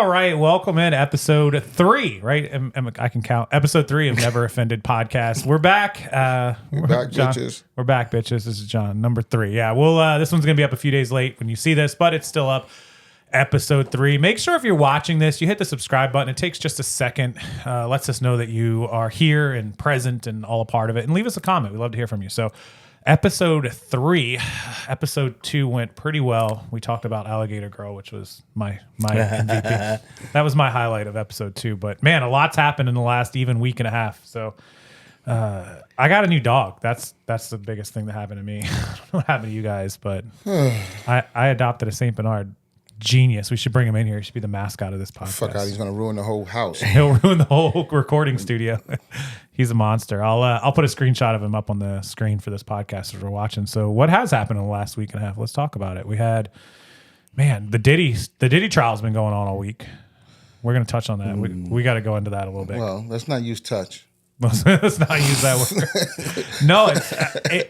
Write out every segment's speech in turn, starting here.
All right, welcome in episode 3, right? I can count. Episode 3 of Never Offended Podcast. We're back. We're back, John, bitches. We're back, bitches. This is John, number 3. Yeah, well, this one's going to be up a few days late when you see this, but it's still up. Episode 3. Make sure if you're watching this, you hit the subscribe button. It takes just a second. Lets us know that you are here and present and all a part of it. And leave us a comment. We'd love to hear from you. So episode 3, episode 2 went pretty well. We talked about Alligator Girl, which was my MVP. That was my highlight of episode 2. But man, a lot's happened in the last even week and a half. So I got a new dog. That's the biggest thing that happened to me. I don't know what happened to you guys, but I adopted a Saint Bernard. Genius. We should bring him in here. He should be the mascot of this podcast. Fuck out. He's going to ruin the whole house. He'll ruin the whole recording studio. He's a monster. I'll put a screenshot of him up on the screen for this podcast as we're watching. So what has happened in the last week and a half? Let's talk about it. We had, the Diddy trial's been going on all week. We're going to touch on that. We got to go into that a little bit. Well, let's not use touch. Let's not use that word. No,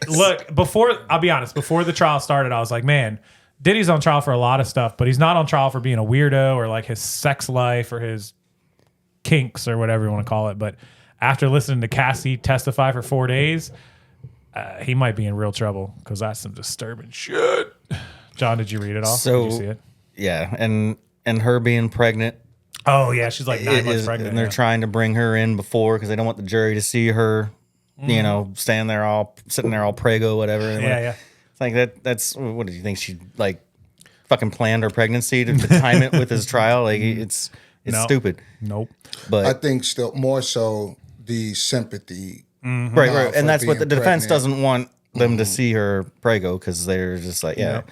look, I'll be honest, before the trial started, I was like, man, Diddy's on trial for a lot of stuff, but he's not on trial for being a weirdo or like his sex life or his kinks or whatever you want to call it. But after listening to Cassie testify for 4 days, he might be in real trouble because that's some disturbing shit. John, did you read it all? So, did you see it? Yeah, and her being pregnant. Oh, yeah, she's like 9 months pregnant. And they're trying to bring her in before because they don't want the jury to see her, sitting there all prego, whatever. Yeah. It's like that's what did you think she like fucking planned her pregnancy to time it with his trial? Like it's stupid. Nope. But I think still more so the sympathy. Right. And that's what the defense pregnant. doesn't want them to see her prego because they're just like, yeah.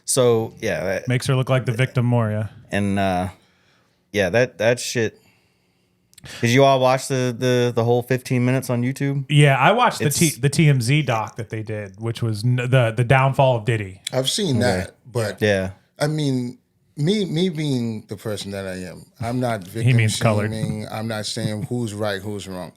So, yeah. Makes her look like the victim more, yeah. And, that shit. Did you all watch the whole 15 minutes on YouTube? Yeah, I watched the TMZ doc that they did, which was the downfall of Diddy. I've seen that, but Yeah. I mean, me being the person that I am, I'm not victim means colored. shaming. I'm not saying who's right, who's wrong.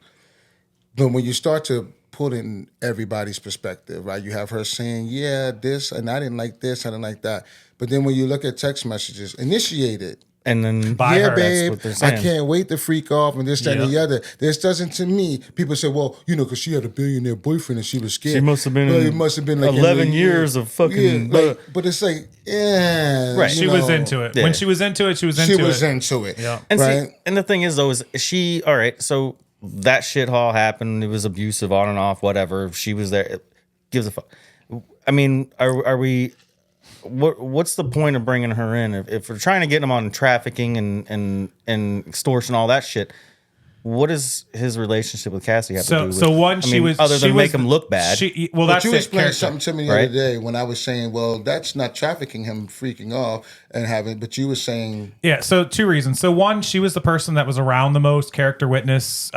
But when you start to put in everybody's perspective, right? You have her saying, yeah, this, and I didn't like this, I didn't like that. But then when you look at text messages, initiated. And then By Yeah, her, babe, what they're I saying. can't wait to freak off and this, that, and the other. This doesn't, to me, people say, well, because she had a billionaire boyfriend and she was scared. She must have been Well, it must have been like 11 years of fucking... but it's like, yeah. Right. She was into it. Yeah. When she was into it, she was into it. She was into it. Yeah. And right? and the thing is, though, is she... All right, so that shit all happened. It was abusive on and off, whatever. She was there. It gives a fuck. I mean, are we... What's the point of bringing her in if we're trying to get him on trafficking and extortion, all that shit? What does his relationship with Cassie have to do with? So one, she was other than she make was- him look bad. Well, But that's you it. explained Character. something to me the Right? other day when I was saying, well, that's not trafficking, him freaking off and having, but you were saying... Yeah, so 2 reasons. So one, she was the person that was around the most, character witness,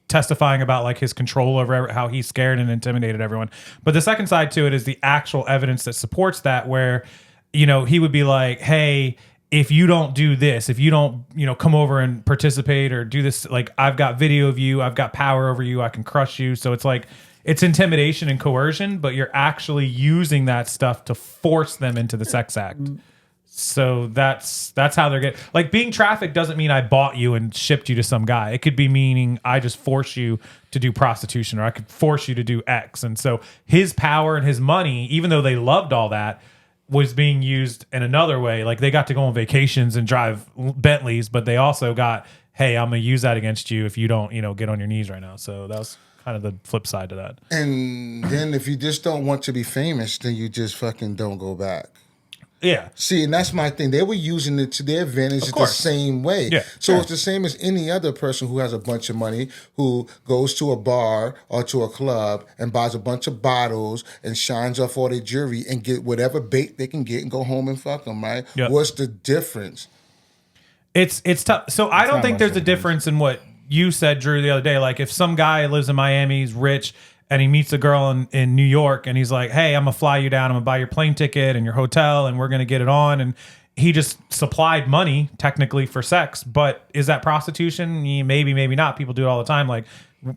testifying about like his control over how he scared and intimidated everyone. But the second side to it is the actual evidence that supports that, where, he would be like, hey, if you don't do this, if you don't, come over and participate or do this, like I've got video of you, I've got power over you, I can crush you. So it's like, it's intimidation and coercion, but you're actually using that stuff to force them into the sex act. So that's how they're getting, like, being trafficked doesn't mean I bought you and shipped you to some guy. It could be meaning I just force you to do prostitution, or I could force you to do X. And so his power and his money, even though they loved all that, was being used in another way. Like they got to go on vacations and drive Bentleys, but they also got, hey, I'm going to use that against you if you don't, get on your knees right now. So that was kind of the flip side to that. And then if you just don't want to be famous, then you just fucking don't go back. Yeah. See, and that's my thing. They were using it to their advantage the course. same way. Yeah. So it's the same as any other person who has a bunch of money, who goes to a bar or to a club and buys a bunch of bottles and shines off all their jewelry and get whatever bait they can get and go home and fuck them, right? Yep. What's the difference? It's tough. So I don't not think much there's a difference. difference in what you said, Drew, the other day. Like if some guy lives in Miami, he's rich, and he meets a girl in New York, and he's like, hey, I'm going to fly you down. I'm going to buy your plane ticket and your hotel, and we're going to get it on. And he just supplied money, technically, for sex. But is that prostitution? Maybe, maybe not. People do it all the time. Like,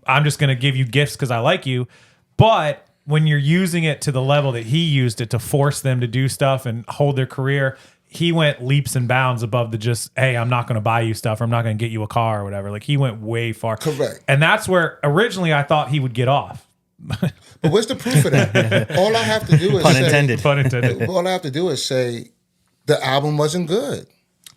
I'm just going to give you gifts because I like you. But when you're using it to the level that he used it to force them to do stuff and hold their career, he went leaps and bounds above the just, hey, I'm not going to buy you stuff, or I'm not going to get you a car or whatever. Like, he went way far. Correct. And that's where originally I thought he would get off. But what's the proof of that? All I have to do is Pun say, intended. Pun intended. all I have to do is say the album wasn't good.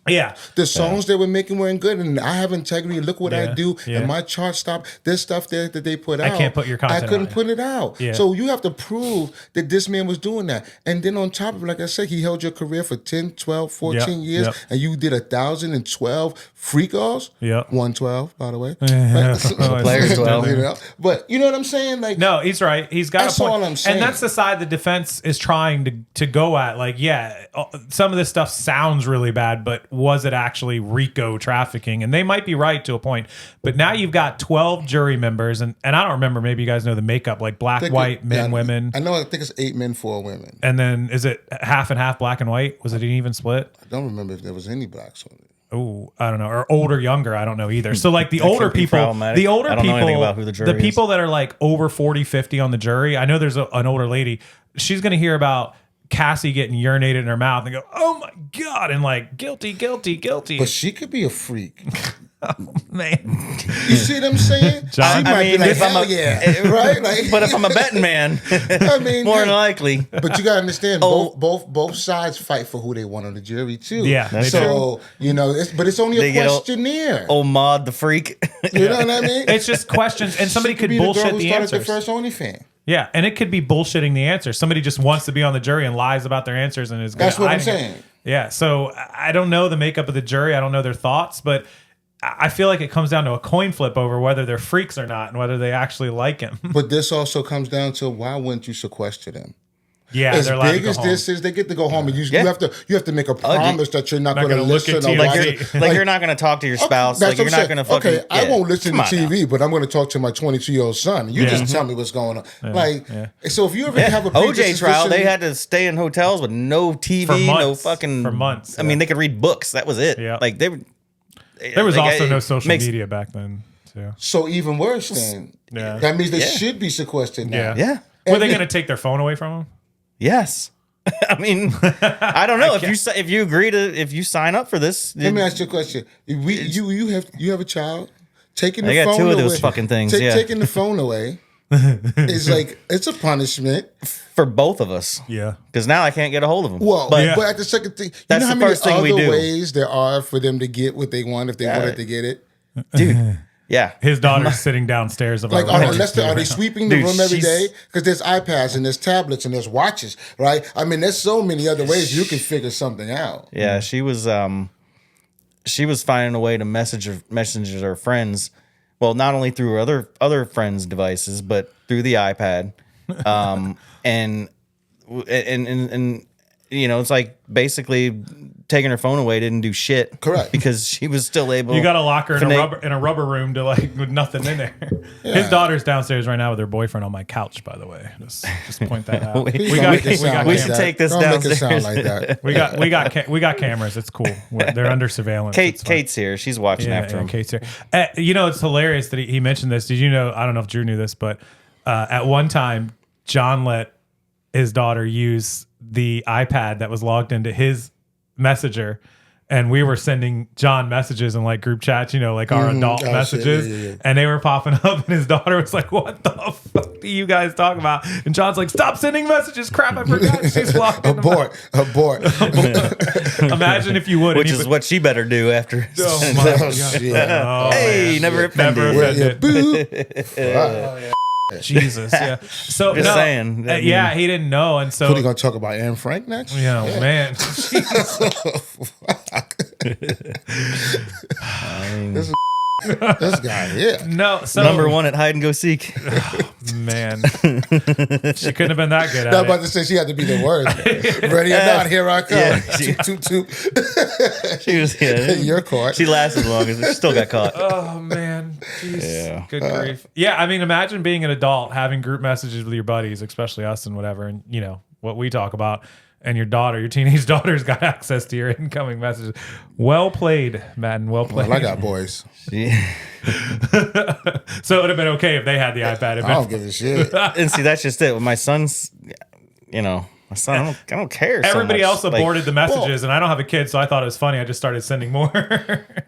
Yeah. The songs they were making weren't good, and I have integrity. Look what I Yeah, do, yeah. and my chart stopped. This stuff there that they put out, can't put your content I couldn't out. put it out. Yeah. So you have to prove that this man was doing that. And then on top of it, like I said, he held your career for 10, 12, 14 Yep, years, yep. and you did 1,012 freak offs. Yep. 112, by the way. Players 12. You know? But you know what I'm saying? Like, No, he's right. He's got That's a point. all I'm saying. And that's the side the defense is trying to go at. Like, yeah, some of this stuff sounds really bad, but was it actually RICO trafficking? And they might be right to a point. But now you've got 12 jury members, and I don't remember, maybe you guys know the makeup, like black, white, men, women. I know. I think it's 8 men, 4 women. And then is it half and half, black and white? Was it an even split? I don't remember if there was any blacks on it. Oh, I don't know. Or older, younger, I don't know either. So like the older could be people, problematic. the older I don't know people, anything about who the jury is. people that are like over 40, 50 on the jury. I know there's an older lady. She's going to hear about Cassie getting urinated in her mouth and go, oh my God. And like, guilty, guilty, guilty. But she could be a freak. Man. You see what I'm saying? John, She might be like, if I'm hell a- yeah, right? Like, But if I'm a betting man, I mean, more than hey, likely. but you gotta understand, Oh. both sides fight for who they want on the jury too. Yeah, they so you know, it's only They a get questionnaire. Old Maud the freak. You know what I mean? It's just questions, and somebody She could be the girl bullshit who the started answers. The first OnlyFans. Yeah, and it could be bullshitting the answers. Somebody just wants to be on the jury and lies about their answers and is good That's at what I'm hiding it. saying. Yeah, so I don't know the makeup of the jury. I don't know their thoughts, but I feel like it comes down to a coin flip over whether they're freaks or not and whether they actually like him. But this also comes down to why wouldn't you sequester them? Yeah, As they're allowed to big go as home. this is, they get to go home, and you Yeah. you have to make a promise that you're not Not going to gonna look listen at or TV. watch Like- it. You're not going to talk to your spouse. That's Like, you're what I'm not going to fucking. Okay, I yeah. won't listen to Come on now. TV, but I'm going to talk to my 22-year-old son. You just tell me what's going on. Like, so if you ever have a OJ trial, they predisposition- had to stay in hotels with no TV, For no months. fucking For months, I mean, they could read books. That was it. Yeah. Like they were. There was like, also it no social makes- media back then, too. So even worse, then Yeah. that means they Yeah. should be sequestered now. Yeah. Yeah. Were they Every- going to take their phone away from them? Yes. I mean, I don't know if you agree to if you sign up for this. Let me ask you a question: you have a child, taking the I got phone two of away, those fucking things, yeah. taking the phone away is like it's a punishment. for both of us. Yeah. Because now I can't get a hold of them. Well, but but at the second thing, you That's know how the many first thing we other do. ways there are for them to get what they want if they wanted to get it. dude, yeah. His daughter's sitting downstairs of Like, our room. are they sweeping the Dude, room every she's- day? Because there's iPads and there's tablets and there's watches, right? I mean, there's so many other ways you can figure something out. Yeah, she was finding a way to message her friends. Well, not only through her other friends' devices, but through the iPad. And you know, it's like basically taking her phone away didn't do shit. Correct. Because she was still able. You got to lock her in Finna- a rubber room to like with nothing in there. His daughter's downstairs right now with her boyfriend on my couch. By the way, just point that out. We Don't make it sound we like should that. take this Don't make it downstairs. sound like that. we got cameras. It's cool. They're under surveillance. It's fine. Kate's here. She's watching after him. Kate's here. You know, it's hilarious that he mentioned this. Did you know? I don't know if Drew knew this, but at one time, John let his daughter use the iPad that was logged into his messenger, and we were sending John messages in like group chats, you know, like our adult Oh, shit. messages, Yeah. and they were popping up, and his daughter was like, "What the fuck do you guys talk about?" And John's like, "Stop sending messages! Crap, I forgot she's logged in." Abort. Imagine if you would, Which and he is would- what she better do after. Oh my Oh, God. shit. Oh, Hey, man. never offended. Never Well, yeah, offended. boo. Jesus, yeah. So Just no, saying. I mean- yeah, he didn't know, and so What are you gonna talk about Anne Frank next? yeah, man. This guy, yeah. No, so Number one at hide and go seek. man, she couldn't have been that good I was at about it. to say she had to be the worst. Ready or not, here I come. Yeah. Toot, toot, toot. She was You're caught. She lasted long as she still got caught. Oh man, jeez, Yeah. good grief. Yeah, I mean, imagine being an adult having group messages with your buddies, especially us and whatever, and you know what we talk about. And your daughter, your teenage daughter's got access to your incoming messages. Well played, Madden. Well played. Well, I got boys. Yeah. So it would have been okay if they had the iPad. I don't give a shit. And see, that's just it. With my son's, you know, My son, I don't care. Everybody so much. else aborted the messages, and I don't have a kid, so I thought it was funny. I just started sending more.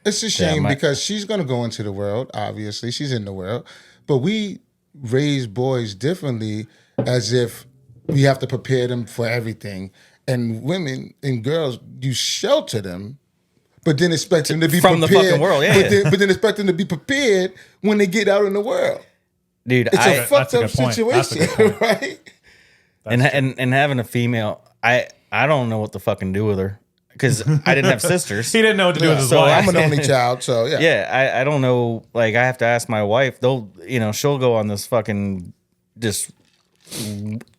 It's a shame my- because she's going to go into the world. Obviously, she's in the world, but we raise boys differently, as if we have to prepare them for everything. And women and girls, you shelter them, but then expect them to be From the prepared. fucking world, yeah. But then expect them to be prepared when they get out in the world. Dude, It's a fucked that's a up good point. That's a good situation, point. right? and having a female, I don't know what to fucking do with her because I didn't have sisters. He didn't know what to do with his So wife. I'm an only child, so yeah. Yeah, I don't know. Like, I have to ask my wife. She'll go on this fucking just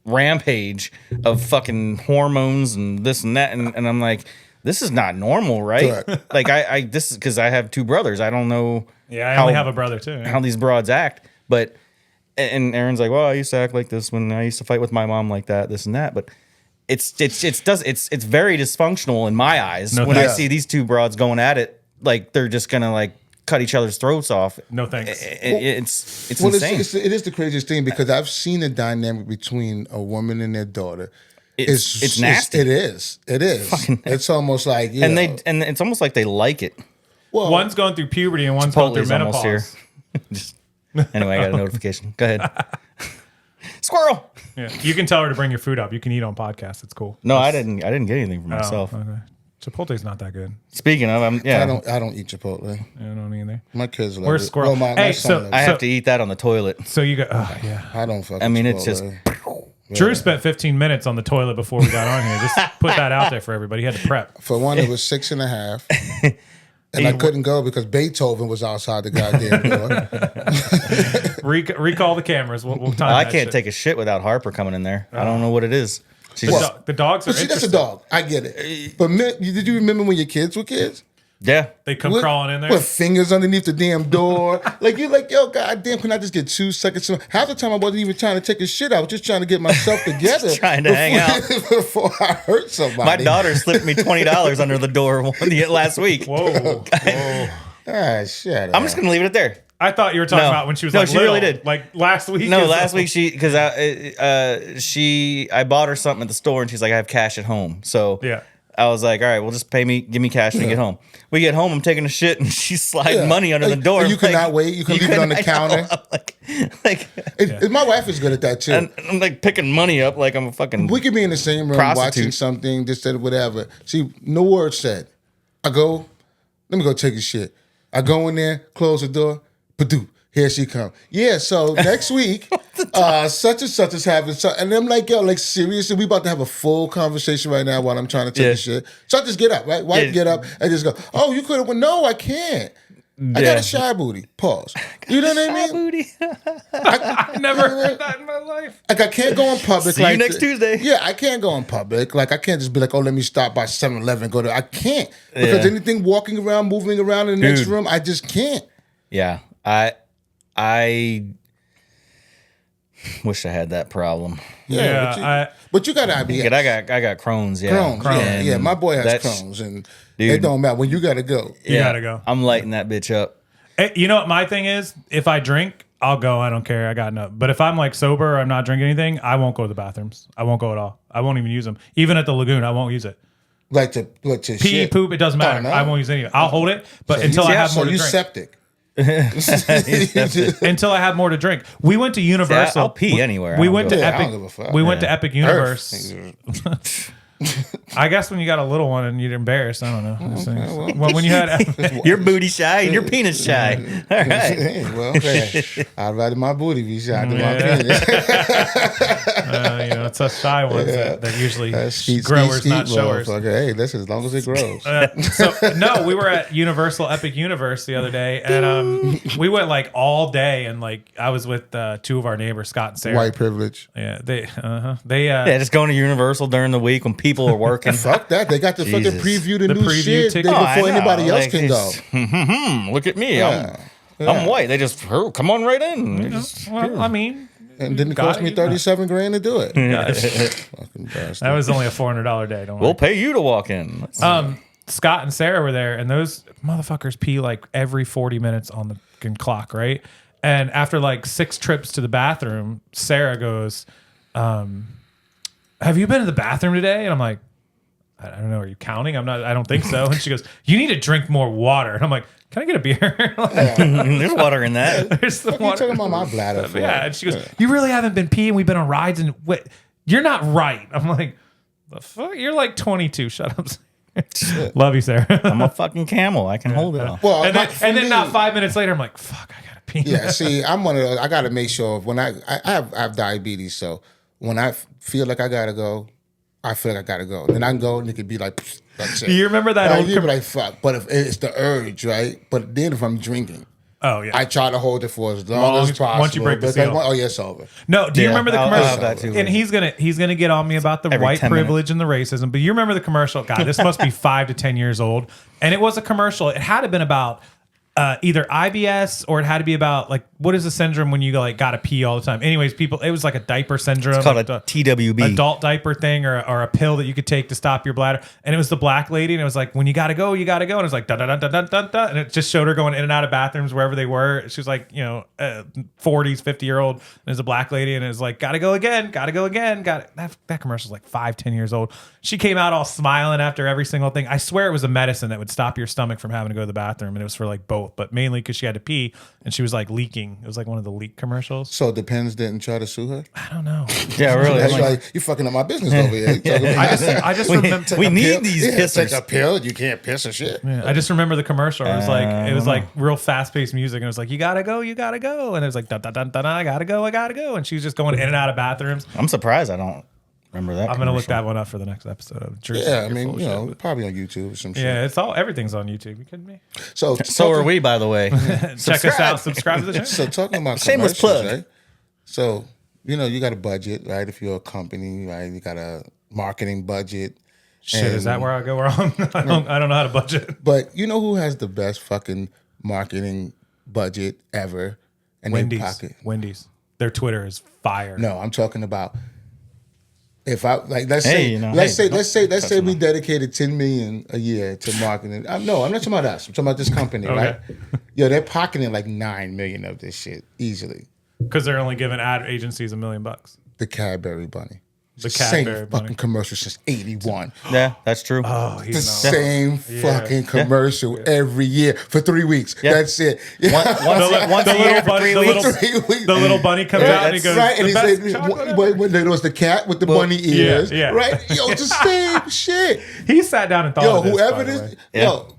rampage of fucking hormones and this and that, and I'm like, this is not normal, right? Correct. Like, I this is because I have two brothers. I don't know. Yeah, I only have a brother too. How these broads act, but and Aaron's like, well, I used to act like this when I used to fight with my mom like that, this and that, but. It's very dysfunctional in my eyes No when I thanks. see these two broads going at it like they're just gonna like cut each other's throats off. No thanks. It's Well, insane. it is the craziest thing because I've seen the dynamic between a woman and their daughter. It's nasty. It is. It's almost like and it's almost like they like it. well, One's going through puberty and one's going through Chipotle's almost menopause. here. Just, anyway, I got a notification. Go ahead. Squirrel. Yeah. You can tell her to bring your food up. You can eat on podcast. It's cool. No, I didn't get anything for Oh, myself. okay. Chipotle's not that good. Speaking of, I don't eat Chipotle. I don't either. My kids love Where's it. squirrel? Well, Hey, my so- son loves I it. have to eat that on the toilet. So you go, oh, yeah. I don't fucking. I mean, it's Chipotle. Drew spent 15 minutes on the toilet before we got on here. Just put that out there for everybody. He had to prep. For one, it was 6.5. And I couldn't go because Beethoven was outside the goddamn door. Recall the cameras. We'll time I that can't shit. take a shit without Harper coming in there. I don't know what it is. She's The dogs are But see, that's a interesting. dog. I get it. But did you remember when your kids were kids? yeah. They come With- crawling in there. With fingers underneath the damn door. Like, you're like, yo, goddamn, can I just get 2 seconds? Half the time I wasn't even trying to take a shit. I was just trying to get myself together. trying to hang out. Before I hurt somebody. My daughter slipped me $20 under the door last week. Whoa. Ah, shut up. I'm just gonna leave it there. I thought you were talking No. about when she was No, like she little, really did. Like last week. No, or last something. week because I bought her something at the store and she's like, I have cash at home. So Yeah. I was like, all right, well, just give me cash when you get home. We get home, I'm taking a shit, and she's sliding Yeah. money under the Like, door. and you I'm like, cannot wait. You can leave it on the I know. counter. I'm like My wife is good at that too. and I'm like picking money up like I'm a fucking. We could be in the same room Prostitute. watching something, this, that, whatever. See, no word said. I go, let me go take a shit. I go in there, close the door, badoo, here she come. Yeah, so next week, such and such is having something. And I'm like, yo, like seriously, we about to have a full conversation right now while I'm trying to take Yeah. a shit. So I just get up, right? Wife Yeah. get up and just go, oh, you could have, no, I can't. I got Yeah. a shy booty. Pause. You know what I mean? Booty. I never heard that in my life. Like I can't go in public. See you like next Tuesday. Yeah, I can't go in public. Like I can't just be like, oh, let me stop by 7-Eleven. Go to. I can't because Yeah. anything walking around, moving around in the next Dude. room, I just can't. Yeah, I wish I had that problem. Yeah, But you got IBS. But I got Crohn's. Yeah, Crohn's. Yeah, And yeah. My boy has that's- Crohn's, and Dude. it don't matter when you got to go. You gotta go. I'm lighting that bitch up. Hey, you know what my thing is? If I drink, I'll go. I don't care. I got enough. But if I'm like sober or I'm not drinking anything, I won't go to the bathrooms. I won't go at all. I won't even use them. Even at the lagoon, I won't use it. Like to Pee, shit. poop, it doesn't matter. no. I won't use any of it. I'll hold it, but until I have more to you drink. septic. Until I have more to drink. We went to Universal. I'll pee anywhere. I We don't went to go. Yeah, I don't Epic. give a fuck. We went to Epic Universe. Earth. I guess when you got a little one and you're embarrassed, I don't know. Well, when you had You're booty shy and you're penis shy. All right. Hey, well, hey, I'd rather my booty be shot than my penis. it's us shy ones that usually Skeet, growers, skeet, not skeet, showers. motherfucker. Hey, listen, as long as it grows. So no, we were at Universal Epic Universe the other day, and we went like all day, and like I was with two of our neighbors, Scott and Sarah. White privilege. Yeah, they Yeah, just going to Universal during the week when people are working. Fuck that. They got to fucking Jesus. preview the The new preview shit ticket. before Oh, I know. anybody else Like, can go. it's- Look at me. I'm white. They just come on right in. They just- Well, I mean, And didn't cost me Got it. $37,000 to do it. gosh, Fucking bastard. that was only a $400 day. Don't worry. We'll pay you to walk in. Scott and Sarah were there, and those motherfuckers pee like every 40 minutes on the fucking clock, right? And after like 6 trips to the bathroom, Sarah goes, have you been to the bathroom today? And I'm like, I don't know. Are you counting? I don't think so. And she goes, you need to drink more water. And I'm like, can I get a beer? Like, There's water in that. there's the What are you water. talking about my bladder for? Yeah. And she goes, you really haven't been peeing. We've been on rides and wait, you're not right. I'm like, the fuck? You're like 22. Shut up. Love you, Sarah. I'm a fucking camel. I can hold it all. Well, and for then me- not 5 minutes later, I'm like, fuck, I gotta pee. Yeah, see, I'm one of those. I got to make sure when I have diabetes, so when I feel like I gotta go, I feel like I gotta go. Then I can go, and it could be like, pfft, that's it. Do you remember that Like, old? you be like, fuck. But if it's the urge, right? But then if I'm drinking, Oh yeah. I try to hold it for as long as possible. Once you break the because, seal. oh yeah, it's over. No, do you Yeah, remember the I'll commercial? have that too. And he's gonna get on me about the Every white 10 privilege and the racism. But you remember the commercial? God, this must be 5 to 10 years old. And it was a commercial. It had to have been about either IBS or it had to be about like what is the syndrome when you like gotta pee all the time. Anyways, people, it was like a diaper syndrome. It's called like a TWB. adult diaper thing or a pill that you could take to stop your bladder. And it was the black lady, and it was like, when you gotta go, you gotta go. And it was like da da da da da da da. And it just showed her going in and out of bathrooms wherever they were. She was like, 40s, 50-year-old. And there's a black lady, and it was like, gotta go again, gotta go again. That commercial's like 5, 10 years old. She came out all smiling after every single thing. I swear it was a medicine that would stop your stomach from having to go to the bathroom. And it was for like both, but mainly because she had to pee and she was like leaking. It was like one of the leak commercials. So Depends didn't try to sue her. I don't know. Yeah, really. That's I'm like, like you fucking up my business over here. You talking about- I just remember. we a need pill? these Yeah, pissers. Take a pill. You can't piss or shit. Yeah, I just remember the commercial. It was like real fast paced music, and it was like, you gotta go, and it was like da da da da da, I gotta go, and she was just going in and out of bathrooms. I'm surprised I don't remember that. I'm gonna look commercial. that one up for the next episode of Jersey. Yeah, I You're mean, full you of know, shit. probably on YouTube or some shit. Yeah, everything's on YouTube. You kidding me? So So are we, by the way. Check us out. Subscribe to the channel. So talking about Shameless commercials, plug. right? So you got a budget, right? If you're a company, right, you got a marketing budget. Shit, is that where I go wrong? I don't know how to budget. But you know who has the best fucking marketing budget ever? And Wendy's. Their Twitter is fire. No, I'm talking about if I like let's Hey, say let's say touch we dedicated 10 million a year to marketing. No, I'm not talking about us. I'm talking about this company, right? Yo, they're pocketing like 9 million of this shit easily. Because they're only giving ad agencies $1 million. The Cadbury Bunny. The Same Cadbury Bunny. fucking commercial since 81. Yeah, that's true. Oh, The he's not. same fucking commercial every year for 3 weeks. Yeah. That's it. Once The a year little for bunny, 3 the weeks. little, 3 weeks. the little bunny comes out and he goes, Right, and the he best said, chocolate ever." when there was the cat with the bunny ears, yeah. right? Yo, it's the same shit. He sat down and thought Yo, of this, whoever by the this, way. Yeah. yo,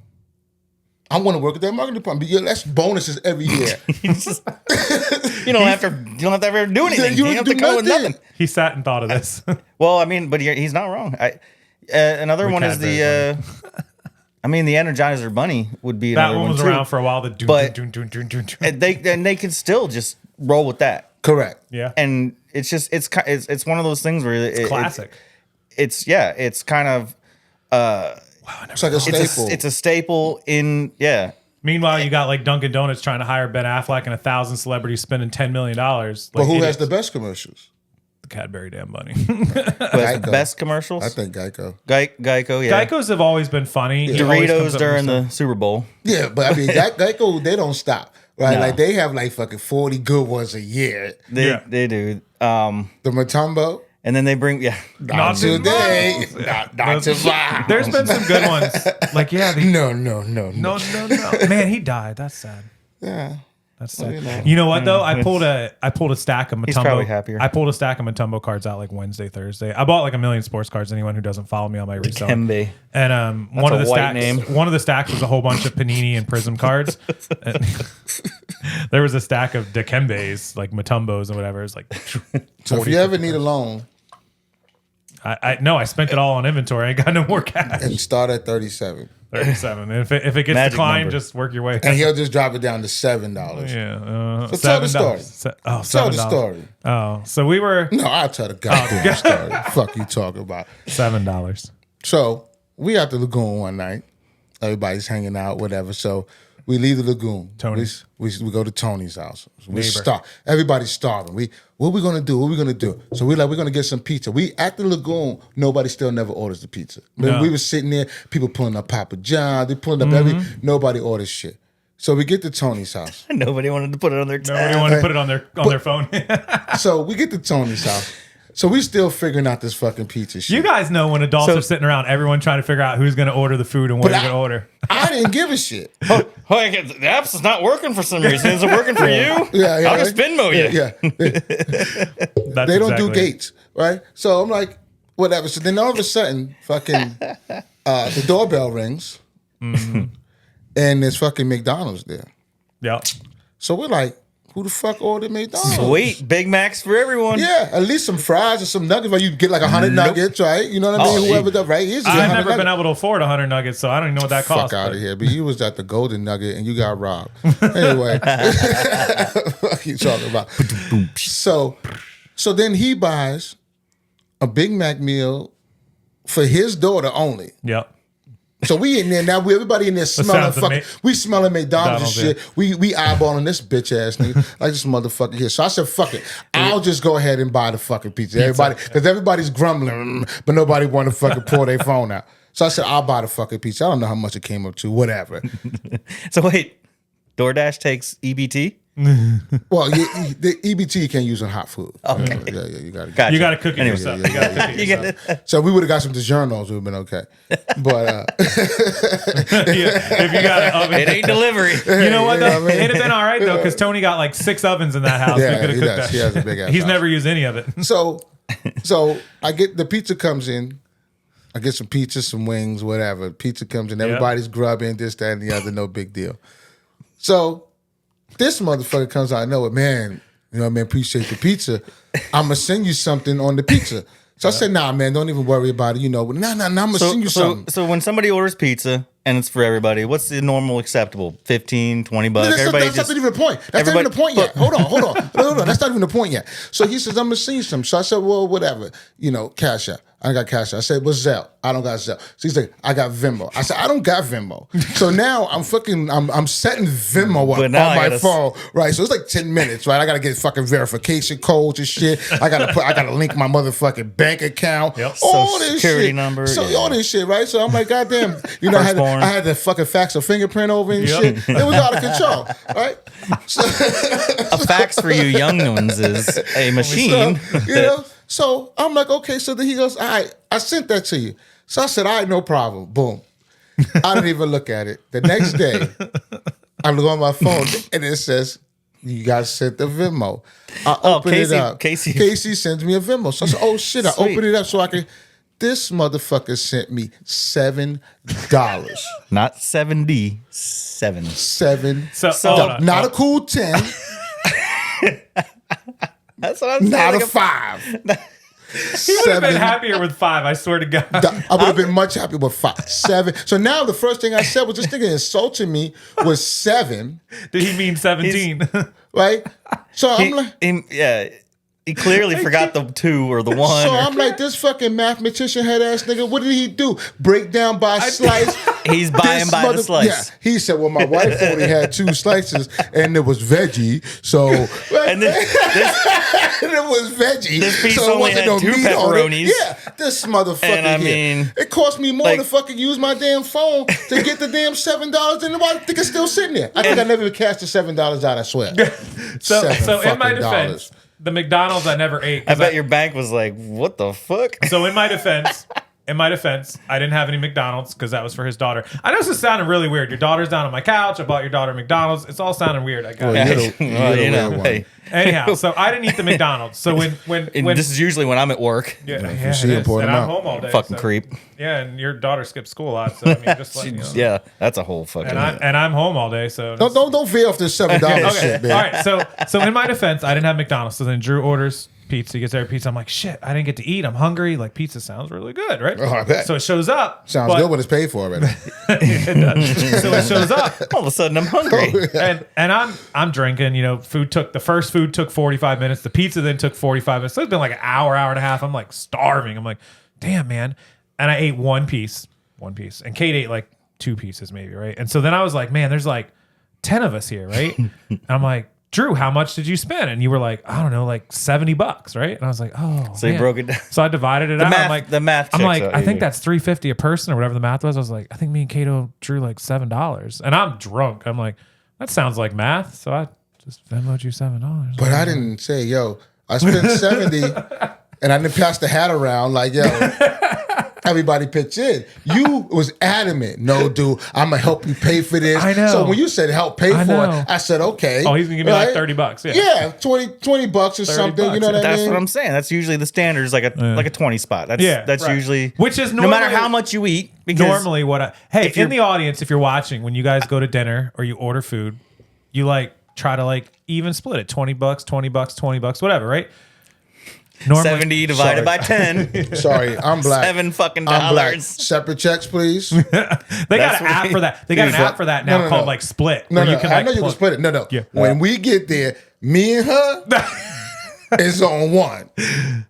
I want to work at that marketing department. Yo, that's bonuses every year. You don't have to ever do anything. You You don't don't have to do come with nothing. nothing. He sat and thought of this. Well, I mean, but he's not wrong. Another one is Cadbury the. I mean, the Energizer Bunny would be That another one one was too. around for a while. The dun, But- dun, dun, dun, dun, dun. And they can still just roll with that. Correct. Yeah. And it's just it's one of those things where Classic. It's kind of It's like a staple. it's a staple in Meanwhile, you got like Dunkin' Donuts trying to hire Ben Affleck and 1,000 celebrities spending $10 million. Like but who has idiots. the best commercials? The Cadbury damn bunny? who has the Geico. best commercials. I think Geico. Geico, yeah. Geico's have always been funny. He always comes Doritos up with during stuff. the Super Bowl. Yeah, but I mean, Geico, they don't stop. Right? No. Like they have like fucking 40 good ones a year. They do. The Matumbo, And then they bring not today. Not tomorrow. There's been some good ones. Like, yeah. No. No. Man, he died. That's sad. Yeah. That's sad. you know. You know what though? I pulled a stack of Matumbo. He's probably happier. I pulled a stack of Matumbo cards out like Wednesday, Thursday. I bought like 1 million sports cards. Anyone who doesn't follow me on my resale. Kembe. And one of a the white stacks, name. one of the stacks was a whole bunch of Panini and Prism cards. And there was a stack of Dikembes, like Matumbos and whatever. It's like So if you ever need a loan I spent it all on inventory. I ain't got no more cash. and start at 37, 37. And if it gets Magic declined, number. just work your way. and he'll just drop it down to $7. Yeah. So tell the story. Oh, Tell the $7. story. Oh, so we were No, I'll tell the goddamn story. Fuck you talking about. $7. So we at the lagoon one night. Everybody's hanging out, whatever. So we leave the lagoon. Tony's. We go to Tony's house. We Neighbor. start. Everybody's starving. What we gonna do? What we gonna do? So we're gonna get some pizza. We at the lagoon. Nobody still never orders the pizza. No. We were sitting there. People pulling up Papa John. They pulling up Nobody orders shit. So we get to Tony's house. Nobody wanted to put it on their tab. Nobody wanted to put it on their phone. So we get to Tony's house. So we still figuring out this fucking pizza shit. You guys know when adults So- are sitting around, everyone trying to figure out who's going to order the food and what But they're going to order. I didn't give a shit. Oh, the app's is not working for some reason. Is it working for you? Yeah, I'll just Venmo you. Yeah. That's They don't do exactly it. gates, right? So I'm like, whatever. So then all of a sudden, fucking the doorbell rings, Mm-hmm. and there's fucking McDonald's there. Yep. So we're like, who the fuck ordered McDonald's? Sweet. Big Macs for everyone. Yeah, at least some fries or some nuggets. Where you get like 100 nuggets, right? You know what I mean? Oh, Whoever does, right? Here's your I've 100 never been nuggets. able to afford 100 nuggets, so I don't even know what that costs. Fuck out but- of here. But you was at the Golden Nugget and you got robbed. Anyway, what you talking about? So then he buys a Big Mac meal for his daughter only. Yep. So we in there now. Everybody in there smelling sounds fucking. We smelling McDonald's and McDonald's, shit. We eyeballing this bitch ass nigga like this motherfucker here. So I said, "Fuck it, I'll just go ahead and buy the fucking pizza." Everybody, because everybody's grumbling, but nobody want to fucking pull their phone out. So I said, "I'll buy the fucking pizza." I don't know how much it came up to, whatever. So wait, DoorDash takes EBT? Well, the EBT you can't use on hot food. Okay. Yeah, you got to. Gotcha. You got to cook it Anyway, yourself. yeah, You gotta yeah, cook You it get yourself. it? So we would have got some DiGiorno's, we'd have been okay. But Yeah, if you got an oven. It ain't delivery. You know what? You know Though? what I mean? It'd have been all right though, because Tony got like 6 ovens in that house. Yeah, we could have he cooked does. that. He has a big ass He's house. never used any of it. so I get the pizza comes in. I get some pizza, some wings, whatever. Pizza comes in. Everybody's grubbing this, that, and the other. No big deal. So this motherfucker comes out of nowhere, man. You know what I mean? Appreciate the pizza. I'm gonna send you something on the pizza. So I said, nah, man, don't even worry about it. You know, nah, I'm gonna send you something. So when somebody orders pizza and it's for everybody, what's the normal acceptable? 15, 20 bucks? That's not even the point. That's not even the point yet. Hold on. That's not even the point yet. So he says, I'm gonna send you some. So I said, well, whatever. You know, Cash App. I got Cash App. I said, what's Zelle? I don't got Zelle. So he's like, I got Venmo. I said, I don't got Venmo. So now I'm setting Venmo up But on now I my gotta phone, right? So it's like 10 minutes, right? I gotta get fucking verification codes and shit. I gotta link my motherfucking bank account. Yep. All Social this security shit. number, So yeah. all this shit, right? So I'm like, goddamn, you know, I Firstborn. had to fucking fax a fingerprint over and Yep. shit. It was out of control, right? So, A fax for you young ones is a machine. you know, so I'm like, okay. So then he goes, all right, I sent that to you. So I said, all right, no problem. Boom. I didn't even look at it. The next day, I look on my phone and it says, you guys sent the Venmo. I open Casey- it up. Casey- sends me a Venmo. So I said, oh shit, I Sweet. open it up so I can. This motherfucker sent me $7. Not 77. So, So- hold on. Not a cool 10, That's what I'm saying. not Like a 5. He would have been happier with 5, I swear to God. I would have been much happier with 5, 7. So now the first thing I said was this nigga insulting me was 7, Did he mean 17? right? So I'm like, He clearly forgot the 2 or the 1. so I'm like, this fucking mathematician head ass nigga. What did he do? Break down by slice. He's buying This by the slice. Yeah, he said, well, my wife only had 2 slices and it was veggie, so And this and it was veggie. This piece so it only wasn't had no 2 meat on it. pepperonis. Yeah, this motherfucker And I here. mean, It cost me more like- to fucking use my damn phone to get the damn $7, and I think it's still sitting there. I think I never even cashed the $7 out. I swear. So $7 in my fucking defense, the McDonald's I never ate. I 'cause bet your bank was like, what the fuck? So in my defense, I didn't have any McDonald's because that was for his daughter. I know this is sounding really weird. Your daughter's down on my couch. I bought your daughter McDonald's. It's all sounding weird. I got Well, it. you're the Well, you know, weird one. hey. Anyhow, so I didn't eat the McDonald's. So when This is usually when I'm at work. yeah, see it him is. pour And them I'm out. home all day. Fucking so- creep. Yeah, and your daughter skips school a lot. So I mean, just letting you know. Yeah, that's a whole fucking. And I'm home all day. So Don't veer off this $7 Okay. shit, man. All right. So in my defense, I didn't have McDonald's. So then Drew orders pizza. He gets their pizza. I'm like, shit, I didn't get to eat. I'm hungry. Like pizza sounds really good, right? Oh, I bet. So it shows up. Sounds but- good when it's paid for already. It does. So it shows up. all of a sudden, I'm hungry. And I'm drinking, you know, the first food took 45 minutes. The pizza then took 45 minutes. So it's been like an hour and a half. I'm like starving. I'm like, damn, man. And I ate one piece. And Kate ate like 2 pieces maybe, right? And so then I was like, man, there's like 10 of us here, right? And I'm like, Drew, how much did you spend? And you were like, I don't know, like $70, right? And I was like, oh. So you man. broke it down. So I divided it out. math- I'm like, the math I'm checks like, out, I think yeah. that's $3.50 a person or whatever the math was. I was like, I think me and Kato drew like $7. And I'm drunk. I'm like, that sounds like math. So I just Venmoed you $7. But I didn't say, yo, I spent 70 and I didn't pass the hat around like, yo, everybody pitch in. You was adamant. No, dude, I'm gonna help you pay for this. I know. So when you said help pay I for know. it, I said okay. Oh, he's gonna give me like $30. Yeah. Yeah, 20 bucks or something. You bucks. know what I That's mean? what I'm saying. That's usually the standard is like a 20 spot. That's Right. usually Which is no matter normally- how much you eat. Because Normally, hey, if you're- in the audience, if you're watching, when you guys go to dinner or you order food, you like try to like even split it $20, $20, $20, whatever, right? Normally, 70 divided by 10. Sorry, I'm black. $7 fucking I'm black. dollars. Separate checks, please. They got That's an app what- for that. They got an app for that now No, no, called no. like Split. No, where no, you can, I like, know you can plug- split it. No. Yeah. When we get there, me and her is on one.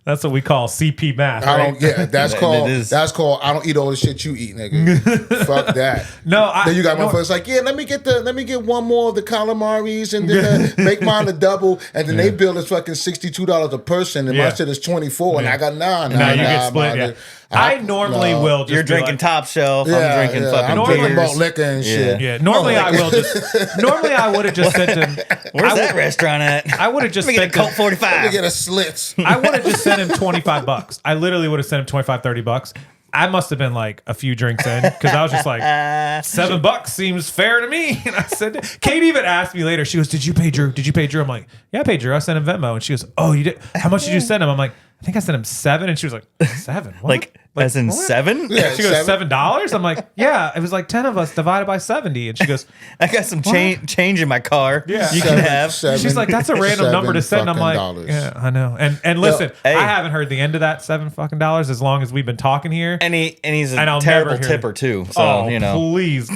That's what we call CP math. I Right? don't. Yeah, that's It called. is. That's called. I don't eat all the shit you eat, nigga. Fuck that. No, Then you got no, motherfuckers like, yeah, let me get one more of the calamaris and then make mine a double, and then they bill us fucking $62 a person, and my Yeah. shit is 24, and I got nah. And now you get split. Yeah. I normally will just You're be drinking like, top shelf. Yeah, I'm drinking yeah, fucking I'm drinking beers. malt liquor and shit. Yeah, normally I will just. Normally I would have just sent him. Where's I that would- restaurant at? I would have just Let me get a sent Colt him. Let me 45. get a slits. I would have just sent him $25. I literally would have sent him 25, $30. I must have been like a few drinks in because I was just like, $7 seems fair to me. And I said, Kate even asked me later. She goes, "Did you pay Drew? Did you pay Drew?" I'm like, "Yeah, I paid Drew. I sent him Venmo." And she goes, "Oh, you did? How much did you send him?" I'm like, "I think I sent him 7." And she was like, 7? What? Like as in what? 7? Yeah. She goes, $7? $7? I'm like, yeah, it was like 10 of us divided by 70. And she goes, I got some change in my car. Yeah. You can have. she's like, that's a random number to send. I'm like, $7 yeah, I know. And listen, hey. I haven't heard the end of that $7 as long as we've been talking here. And he's a And I'll terrible never hear tipper it. too. So, Oh, you know. please. I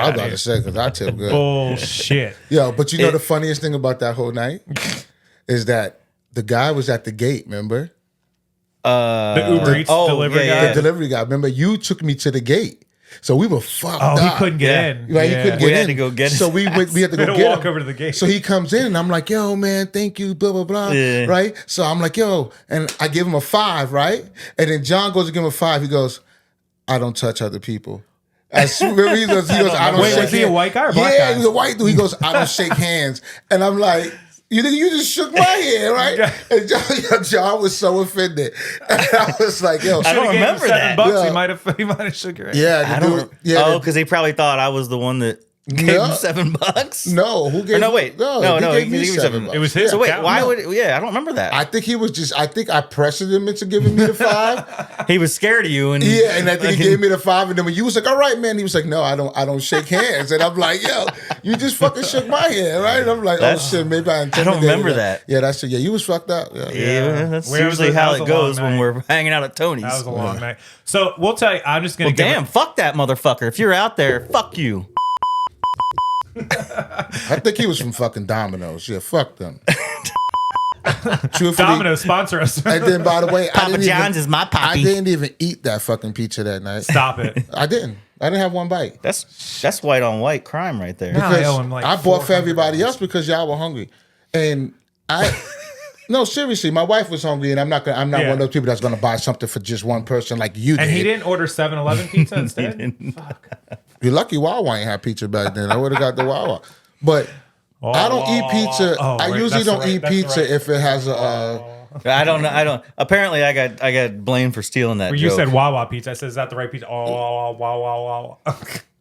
was about to say because I tip good. Bullshit. Yo, but you know the funniest thing about that whole night is that the guy was at the gate. Remember? The Uber Eats oh, delivery yeah, guy. The delivery guy. Remember, you took me to the gate, so we were fucked Oh, up. he couldn't get in. Right, Yeah. he couldn't get We in. had to go get So his we went. We had to We go had to get walk him. over to the gate. So he comes in, and I'm like, "Yo, man, thank you." Blah blah blah. Yeah. Right. So I'm like, "Yo," and I give him a 5. Right. And then John goes to give him a 5. He goes, "I don't touch other people." I swear he goes, I don't Wait, shake was he a hands." white guy or black yeah, guy? he was a white dude. He goes, "I don't shake hands," and I'm like. You just shook my hand, right? And John was so offended. And I was like, yo, I don't Should've gave him remember that. $7. Yeah. He might have shook your hand. yeah, the I dude, don't. yeah, Oh, the- because he probably thought I was the one that gave No. him $7. no, who gave Or no, wait. No, No, he no, gave he me gave you $7. $7. It was his So wait, account. why No. would? Yeah, I don't remember that. I think he was just. I think I pressured him into giving me the 5. He was scared of you, and Yeah, and I think he gave me the 5, and then when you was like, "All right, man," he was like, "No, I don't shake hands," and I'm like, "Yo, you just fucking shook my hand, right?" And I'm like, That's- "Oh shit, maybe I intimidated don't remember him." that. Yeah, that's it. Yeah, you was fucked up. Yeah, Yeah, that's Where was usually it? That how was it a long goes when night. we're hanging out at Tony's. That was a long night. So we'll tell you, I'm just going to Well, damn, fuck that motherfucker. If you're out there, fuck you. I think he was from fucking Domino's. Yeah, fuck them. Truthfully, Domino's sponsor us. And then, by the way, Papa John's is my I poppy. didn't even eat that fucking pizza that night. Stop it. I didn't. I didn't have one bite. That's white on white crime right there. Now I owe him like I bought for $400. everybody else because y'all were hungry, and I. No, seriously, my wife was hungry, and I'm not Yeah. one of those people that's gonna buy something for just one person like you did. And he didn't order 7-Eleven pizza instead? You're lucky Wawa ain't had pizza back then. I would have got the Wawa, but I don't eat pizza. Oh, I right. usually That's the don't right- eat that's the pizza right- if it has a. I don't know. I don't. Apparently, I got blamed for stealing that Where you joke. said Wawa pizza. I said, is that the right pizza? Oh, Wawa.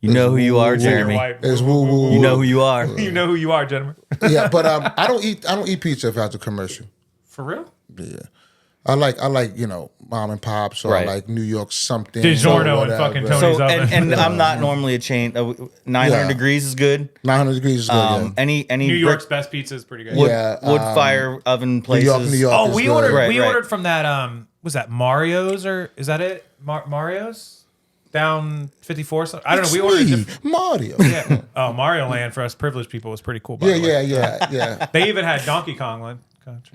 You know who you are, Jeremy. It's woo woo. You know who you are. You know who you are, gentlemen. Yeah, but I don't eat pizza if it has a commercial. For real? Yeah, I like mom and pops or Right. like New York something. DiGiorno or and whatever. fucking Tony's So, oven. and I'm not normally a chain. 900 Yeah. degrees is good. 900 degrees is good. Any New York's best pizza is pretty good. wood, Yeah, wood fire oven places. New York. Oh, is we good. ordered. Right, we right. ordered from that. Was that Mario's or is that it? Mario's down 54. So I don't know. We ordered. Me, Different, Mario. yeah. Oh, Mario Land for us privileged people was pretty cool. By the way. Yeah. They even had Donkey Kong Land.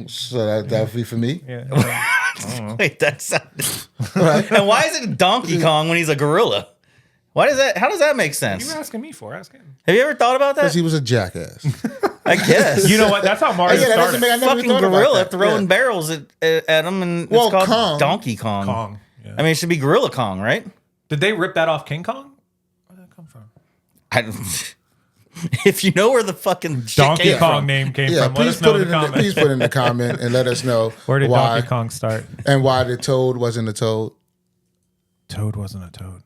So that'd be for me. Yeah. Wait, that's and why is it Donkey Kong when he's a gorilla? Why does that? How does that make You sense? were asking me for. Ask him. Have you ever thought about Because that? he was a jackass. I guess You know what? That's how Mario Yeah, that started. doesn't make- I never fucking thought about gorilla that. throwing Yeah. barrels at him, and Well, it's called Kong. Donkey Kong. Kong. Yeah. I mean, it should be Gorilla Kong, right? Did they rip that off King Kong? Where did that come from? I don't, If you know where the fucking shit Donkey came Kong from. name came Yeah, from. Let please us know put in it the in the, comments. please put it in the comment and let us know Where did why Donkey Kong start? and why the toad wasn't a toad. Toad wasn't a toad.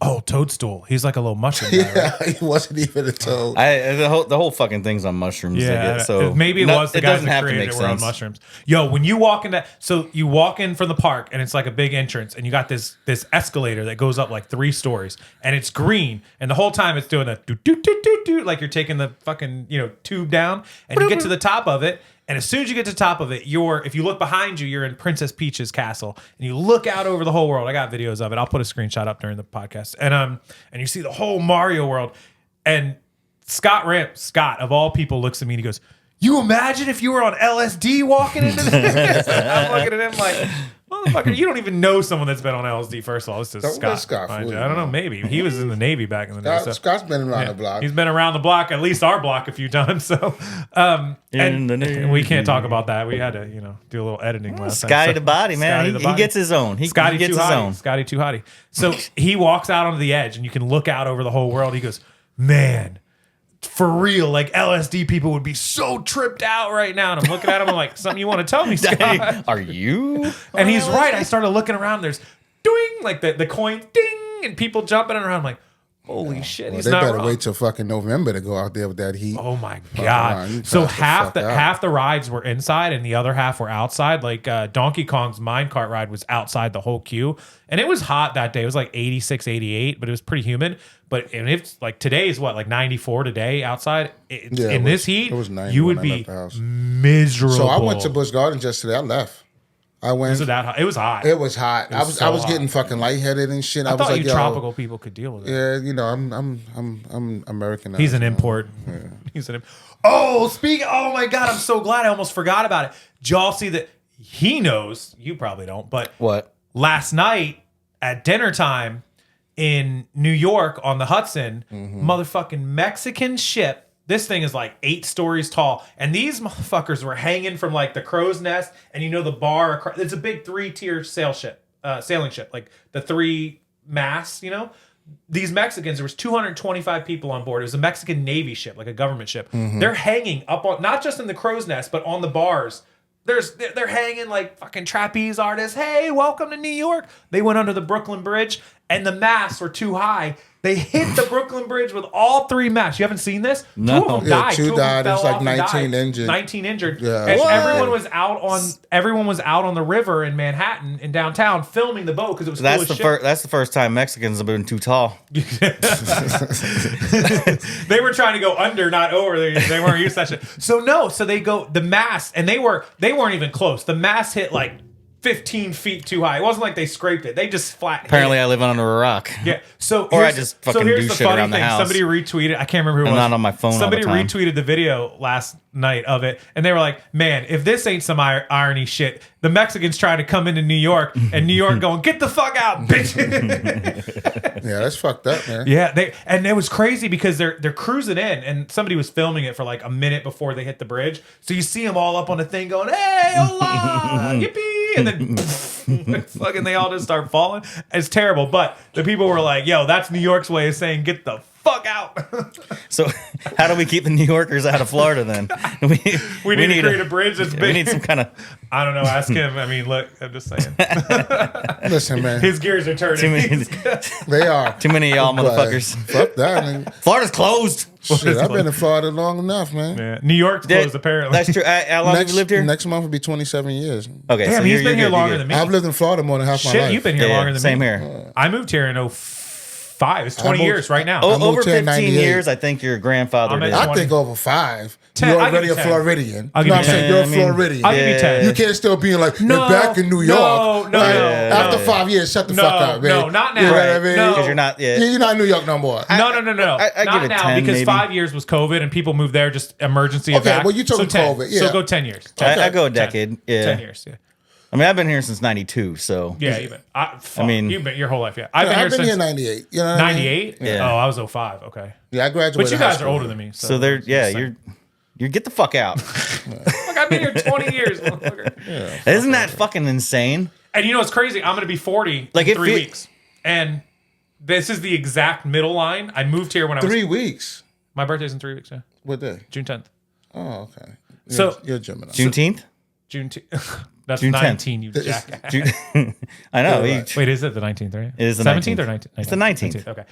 Oh, Toadstool. He's like a little mushroom guy, right? Yeah, he wasn't even a toad. The whole fucking thing's on mushrooms. Yeah, I guess, so maybe it was the it guys doesn't that have to created make it were on sense. mushrooms. Yo, when you walk in that, so you walk in from the park and it's like a big entrance, and you got this escalator that goes up like 3 stories, and it's green, and the whole time it's doing a do do do do do, like you're taking the fucking tube down, and you get to the top of it. And as soon as you get to the top of it, if you look behind you, you're in Princess Peach's castle, and you look out over the whole world. I got videos of it. I'll put a screenshot up during the podcast, and you see the whole Mario world. And Scott of all people, looks at me and he goes, "You imagine if you were on LSD walking into this?" I'm looking at him like, motherfucker, you don't even know someone that's been on LSD. First of all, this is Don't Scott. let Scott mind fool you. you, I don't know. man. Maybe he was in the Navy back in the day. So. Scott's been around the block. He's been around the block, at least our block, a few times. So, and we can't talk about that. We had to, do a little editing last time. Scotty So, the body, man. Scotty the He body. gets his own. He Scotty gets too his hottie. own. Scotty too hottie. So he walks out onto the edge, and you can look out over the whole world. He goes, "Man, for real, like LSD people would be so tripped out right now." And I'm looking at him, I'm like, "Something you want to tell me, Scott?" Are you? And he's right. I started looking around. There's doing like the coin ding and people jumping around. I'm like, holy shit, Well, he's they not better wrong. wait till fucking November to go out there with that heat. Oh my around. You god! So pass the half fuck out. half the rides were inside and the other half were outside. Like Donkey Kong's minecart ride was outside the whole queue, and it was hot that day. It was like 86, 88, but it was pretty humid. But and it's like today's what, like 94 today outside. Yeah, In it this was- heat, it was 90 you when would I be left the house. miserable. So I went to Busch Gardens yesterday. I left. I went. Was it that hot? It was hot. It was hot. was I was so getting hot. fucking lightheaded and shit. I was thought like, you yo, tropical people could deal with it. Yeah, I'm American. He's an import. He's an oh my god, I'm so glad I almost forgot about it. Did y'all see that? He knows, you probably don't, but What? last night at dinner time in New York on the Hudson, motherfucking Mexican ship. This thing is like 8 stories tall, and these motherfuckers were hanging from like the crow's nest, and the bar. It's a big 3-tier sailing ship, like the 3 masts. These Mexicans, there was 225 people on board. It was a Mexican Navy ship, like a government ship. They're hanging up on, not just in the crow's nest, but on the bars. They're hanging like fucking trapeze artists. Hey, welcome to New York. They went under the Brooklyn Bridge, and the masts were too high. They hit the Brooklyn Bridge with all 3 masts. You haven't seen this? No. 2 of them Yeah, died. 2 2 of them died. fell It's like off and 19 died. injured. 19 injured. Yeah. And What? everyone was out on the river in Manhattan, in downtown, filming the boat because it was That's cool the as shit. first. That's the first time Mexicans have been too tall. They were trying to go under, not over. They weren't used to that shit. So they go the mast, and they weren't even close. The mast hit like 15 feet too high. It wasn't like they scraped it. They just flat. Apparently, hit it. I live under a rock. Yeah. So Or I here's- just fucking here's do the shit funny around the thing. house. Somebody retweeted. I can't remember who it I'm was. not on my phone all the Somebody time. retweeted the video last night of it, and they were like, "Man, if this ain't some irony shit, the Mexicans trying to come into New York, and New York going, get the fuck out, bitch." Yeah, that's fucked up, man. Yeah, and it was crazy because they're cruising in, and somebody was filming it for like a minute before they hit the bridge. So you see them all up on the thing going, "Hey, hola, yippee!" And then fucking they all just start falling. It's terrible, but the people were like, "Yo, that's New York's way of saying get the fuck out." So, how do we keep the New Yorkers out of Florida then? We need to create a bridge that's We big. need some kind of I don't know. Ask him. I mean, look, I'm just saying. Listen, man, His gears are turning. too many, they are. too many of y'all But motherfuckers. Fuck that, man. Florida's closed. Shit, I've been in Florida long enough, man. Yeah. New York's closed, apparently. That's true. How long have you lived here? Next month will be 27 years. Okay, Damn, so he's you're been here good, longer you're than good. me. I've lived in Florida more than half my Shit, life. you've been here Yeah, longer than same me. here. I moved here in 05. It's 20 moved- years right now. Oh, moved over here in 15 98. years, I think your grandfather I'm did. at I think over 5. 10, You're I'll give already you a 10. Floridian. I'll You give know you what I'm saying? 10. You're a I mean- Floridian. I'll give you 10. You can't still be like, No, you're back in New no, York. no, Like, no, after no. 5 years, shut the No, fuck up, man. no, not now. You know what I Right. mean? No. Because you're not. Yeah. You're not in New York no more. No. I Not give it now 10 because maybe. 5 years was COVID and people moved there just emergency. Okay, evac. well, you talking 10. COVID, yeah. So go 10 years. I go a decade. Yeah. 10 years. Yeah. I mean, I've been here since '92, so Yeah, you've been. I mean- you've been your whole life. Yeah, I've been I've here been here since 98. You know what I mean? 98. Yeah. Oh, I was 05. Okay, Yeah, I graduated. but you high guys are school. older than me. so they're yeah. You're. You get the fuck out. Look, I've been here 20 years, motherfucker. Isn't that fucking insane? And you know what's crazy? I'm going to be 40 Like, in it 3 fe- weeks, and this is the exact middle line. I moved here when I was 3 weeks. My birthday's in 3 weeks. Yeah, What day? June 10th. Oh, okay. So- you're Gemini. Juneteenth. June. That's June 10th. 19. You jackass. I know. Yeah, right. Wait, is it the 19th? Right? It is the 17th 19th. or 19th? It's the 19th. Okay.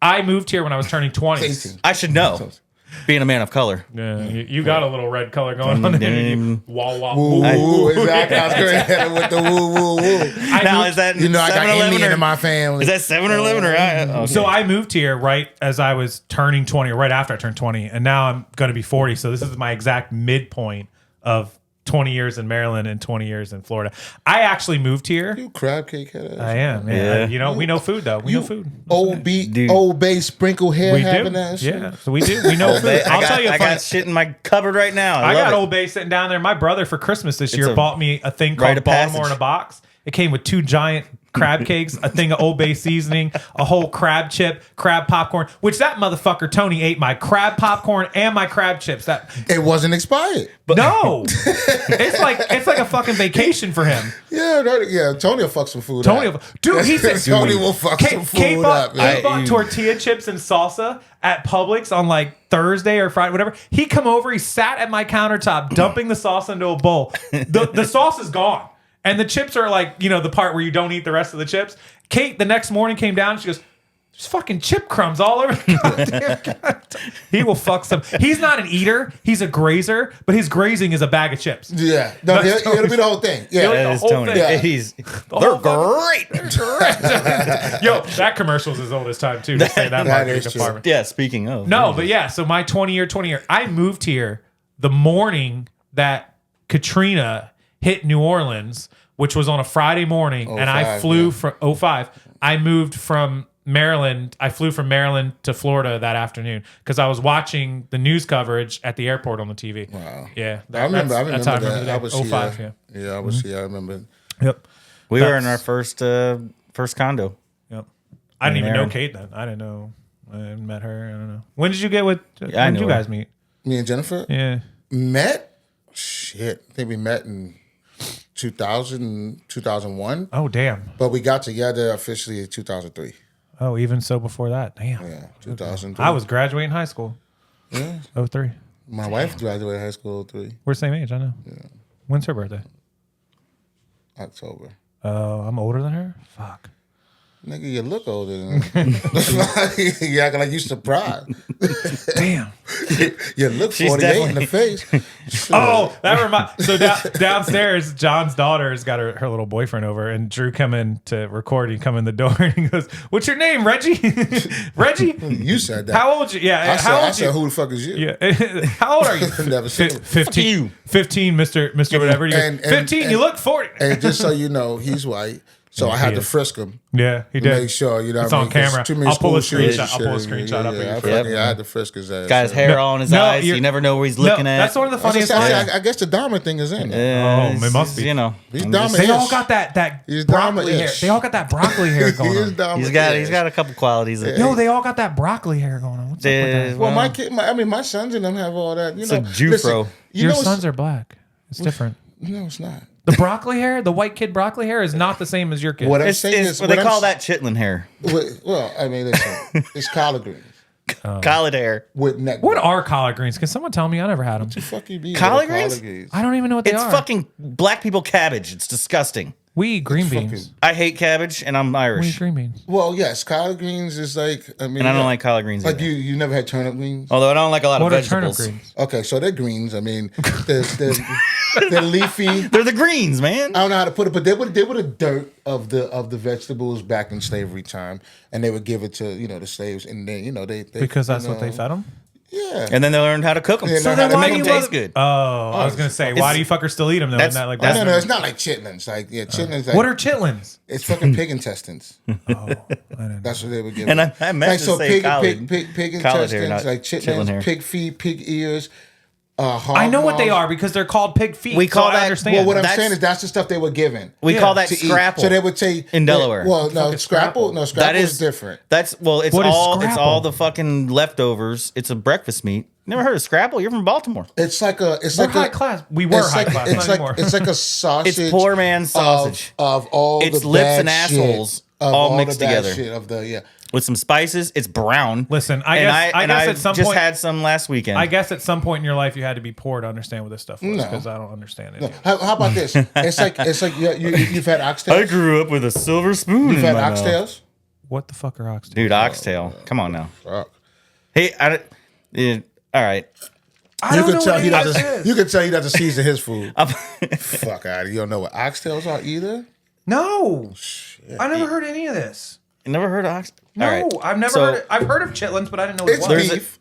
I moved here when I was turning 20. 18. I should know. Being a man of color. Yeah, you got a little red color going on there. Wah wah Woo woo. woo. Exactly. I was going to hit it with the woo woo woo. Now is that You know, I got 7-Eleven Indian or- in my family. Is that 7-Eleven or okay. So I moved here right as I was turning 20, or right after I turned 20, and now I'm going to be 40. So this is my exact midpoint of 20 years in Maryland and 20 years in Florida. I actually moved here. You crab cake head. I am. Yeah. You know, we know food though. We know food. Old Bay sprinkle hair We having do. that shit. Yeah. So we do. We know Old food. Bay. I'll tell you a I funny. got shit in my cupboard right now. I love got it. Old Bay sitting down there. My brother for Christmas this year a bought me a thing rite called of Baltimore in passage. a box. It came with 2 giant crab cakes, a thing of Old Bay seasoning, a whole crab chip, crab popcorn, which that motherfucker Tony ate my crab popcorn and my crab chips. That It wasn't expired. no, it's like a fucking vacation for him. Yeah, Tony will fuck some food Tony, up. dude, he said Tony will fuck some food up. Kate Yeah. bought tortilla chips and salsa at Publix on like Thursday or Friday, whatever. He come over, he sat at my countertop, dumping the salsa into a bowl. The sauce is gone. And the chips are like, you know, the part where you don't eat the rest of the chips. Kate, the next morning, came down. She goes, there's fucking chip crumbs all over the goddamn counter. He will fuck some. He's not an eater. He's a grazer, but his grazing is a bag of chips. Yeah, no, That's it'll be the whole thing. Yeah, That is whole Tony. thing. Yeah. He's The they're whole fucking- great. Yo, that commercial's as old as time, too. To say that marketing is true. department. Yeah, speaking of. No, but yeah, so my 20 year, I moved here the morning that Katrina hit New Orleans, which was on a Friday morning, and I 05, flew yeah. from 05. I moved from Maryland. I flew from Maryland to Florida that afternoon because I was watching the news coverage at the airport on the TV. Wow. Yeah. I remember that's how that. the I day. was 05, here. yeah. Yeah, I was here. I remember. Yep. We were in That's- our first condo. Yep. I didn't even there. know Kate then. I didn't know. I hadn't met her. I don't know. When did you get with? I when did knew you her. guys meet? Me and Jennifer Yeah. met. Shit, I think we met in 2000, 2001, Oh damn. but we got together officially in 2003. Oh, even so before that. Damn. Yeah, 2003. I was graduating high school. Yeah. 03. My wife graduated high school 03, We're the same age, I know. When's her birthday? October. Oh, I'm older than her? Fuck. Nigga, you look older than you acting like you surprised. Damn. You look She's 48 in the face. Oh, that reminds. So downstairs, John's daughter has got her little boyfriend over, and Drew come in to record. He come in the door and he goes, "What's your name, Reggie? Reggie? You said that. How old you? Yeah, how I old said, you? who the fuck is you? Yeah, how old are you? Never seen him. 15. you. 15, Mister whatever. He goes, And- 15. and- you look 40. And just so you know, he's white. So I had he to is. frisk him. Yeah, he To did. make sure, you know It's what I on mean? 'Cause camera. too many I'll pull a school shootings screenshot. and I'll pull a shit. screenshot up. I had to frisk his ass. Got his hair all in his No, eyes. you're- You never know where he's looking No, at. that's one of the funniest I, ones. I guess the Dahmer thing is in. Oh, it must be. You know, He's I'm dominant. They all Yes. got that He's broccoli hair. Dahmer-ish. They all got that broccoli hair going He is on. Dahmer. he's got a couple qualities. That, Yo, they all got that broccoli hair going on. What's up with that? Well, my kid, my sons and them have all that. You It's know, a Jufro. listen, you Your know, sons are black. It's different. no, it's not. The broccoli hair, the white kid broccoli hair, is not the same as your kid. What I'm it's, saying it's is, what they what call I'm- that chitlin hair, Well, I mean, listen, it's collard greens collard hair. with neck. What are collard greens? Can someone tell me? I never had them. fuck you be Collard with greens? I don't even know what they It's are. fucking black people cabbage. It's disgusting. We eat green fucking- beans. I hate cabbage, and I'm We eat Irish, green beans. Well, yes, collard greens is like. I mean, and I don't yeah. like collard greens. Like either. you never had turnip greens. Although I don't like a lot What of are turnip vegetables. greens? Okay, so they're greens. I mean, they're leafy. They're the greens, man. I don't know how to put it, but they were the dirt of the vegetables back in slavery time, and they would give it to the slaves, and then they Because that's what they fed them? Yeah, And then they learned how to cook them. Yeah, so then to why make do them you taste good. Oh, I was going to say, why do you fucker still eat them though? That's- Isn't that like that's- no, it's not like chitlins. Like chitlins. Like, What are chitlins? it's fucking pig intestines. Oh, I didn't That's what they would give. And them. I meant to say collard. pig Collard hair, intestines, not like chitlin hair. chitlins, pig feet, pig ears. Hog I know what they maws. are because they're called pig feet. We call so I that- understand. Well, what I'm That's- saying is that's the stuff they were given. We Yeah. call that to eat. scrapple. So they would take in Delaware. Well, no, Fucking scrapple. No, scrapple that is is different. That's it's What is all scrapple? the fucking leftovers. It's a breakfast meat. Never heard of scrapple? You're from Baltimore. It's like a. It's We're like high a, class. We were it's high like, class. It's Not like anymore. it's like a sausage. It's poor man's sausage. of all It's the lips bad and assholes shit, of all the mixed bad together. Shit of the with some spices. It's brown. Listen, I And guess at some just point, had some last weekend. I guess at some point in your life you had to be poor to understand what this stuff was, because I don't understand it. How about this? It's like you've had oxtails. grew up with a silver spoon. You've had oxtails. What the fuck are oxtails? Dude, oxtail. Come on now. Fuck. Hey, all right. I don't know what any of this is. You can tell he doesn't season his food. Fuck out of you. Don't know what oxtails are either. No, I never heard any of this. You never heard of oxtail? No, All right. I've never So- heard it. I've heard of chitlins, but I didn't know what It's it was. beef.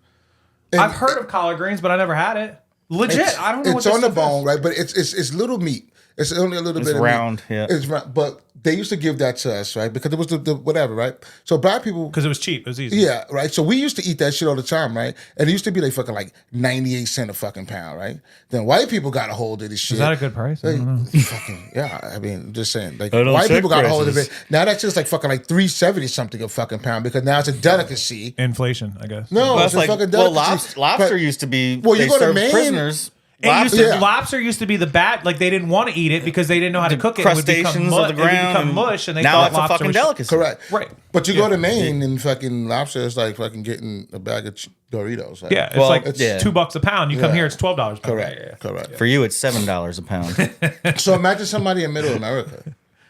I've heard of collard greens, but I never had it. Legit, I don't know. It's what on the this bone, is. right? But it's little meat. It's only a little It's bit of round, meat. yeah. It's round, but they used to give that to us, right? Because it was the whatever, right? So black people, Because it was cheap. It was easy. yeah, right. So we used to eat that shit all the time, right? And it used to be like fucking like 98 cents a fucking pound, right? Then white people got a hold of this shit. Is that a good price? I don't know. Fucking, yeah, I mean, just saying, like I don't white check people got a hold of prices. it. Now that's just like fucking like 370 something a fucking pound because now it's a delicacy. Inflation, I guess. No, Well, it's that's a like, fucking well, delicacy. lobster But- used to be, Well, you they go to served Maine- prisoners. It used to, Yeah. Lobster used to be the bad, like they didn't want to eat it because they didn't know how to cook it. It would become Crustaceans mu- of the ground. It would become mush, and they now thought it's a lobster fucking was delicacy. Correct. Right. But you go to Maine and fucking lobster is like fucking getting a bag of Doritos. Like, Yeah, it's Well, like yeah. $2 a pound. You come Yeah. here, it's $12 a pound. Correct. Yeah, yeah. Correct. For you, it's $7 a pound. So imagine somebody in Middle America.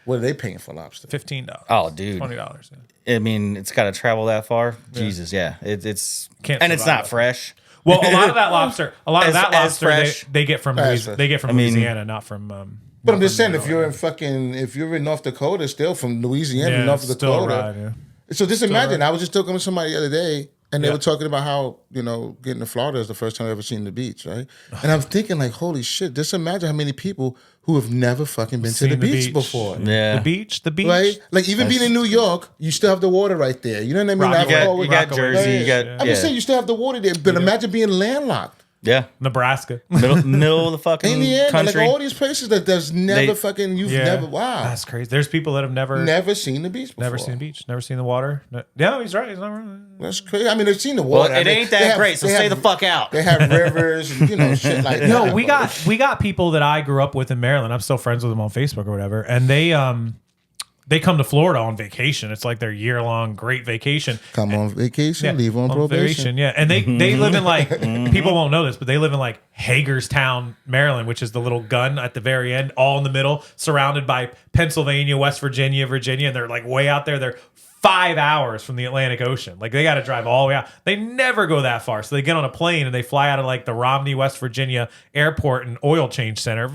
What are they paying for lobster? $15. Oh, dude. $20. Yeah. I mean, it's got to travel that far. Jesus, yeah. It's Can't and it's survive not it. fresh. Well, a lot of that lobster, As lobster fresh. they get from As fresh. they get from I mean- Louisiana, not from. But I'm just saying, if you're in North Dakota, still from Louisiana, yeah, North it's still Dakota. right, yeah. So just imagine, I was just talking with somebody the other day, and they were talking about how, getting to Florida is the first time I've ever seen the beach, right? And I'm thinking, like, holy shit, just imagine how many people who have never fucking been to Seen the the beach beach. before. Yeah. The beach. Right? Like, even being in New York, you still have the water right there. You know what I mean? Rock- Like, You got, oh, you got Rockaway Jersey. You Beach, got, yeah. I'm just saying, you still have the water there, but imagine being landlocked. yeah. Nebraska. Middle of the fucking Indiana, country. like all these places that there's never you've Yeah. never, wow. That's crazy. There's people that have Never seen the beach before. never seen the beach, never seen the water. No, he's right. He's not right. That's crazy. I mean, they've seen the well, water. I it mean, ain't they that have- great, so they stay have- the fuck out. They have rivers and, shit like that. No, we got people that I grew up with in Maryland. I'm still friends with them on Facebook or whatever, and they come to Florida on vacation. It's like their year-long great vacation. Come on vacation, leave on probation. Vacation, yeah. And they live in like people won't know this, but they live in like Hagerstown, Maryland, which is the little gun at the very end, all in the middle, surrounded by Pennsylvania, West Virginia, and they're like way out there. They're 5 hours from the Atlantic Ocean. Like they got to drive all the way out. They never go that far. So they get on a plane and they fly out of like the Romney, West Virginia airport and oil change center.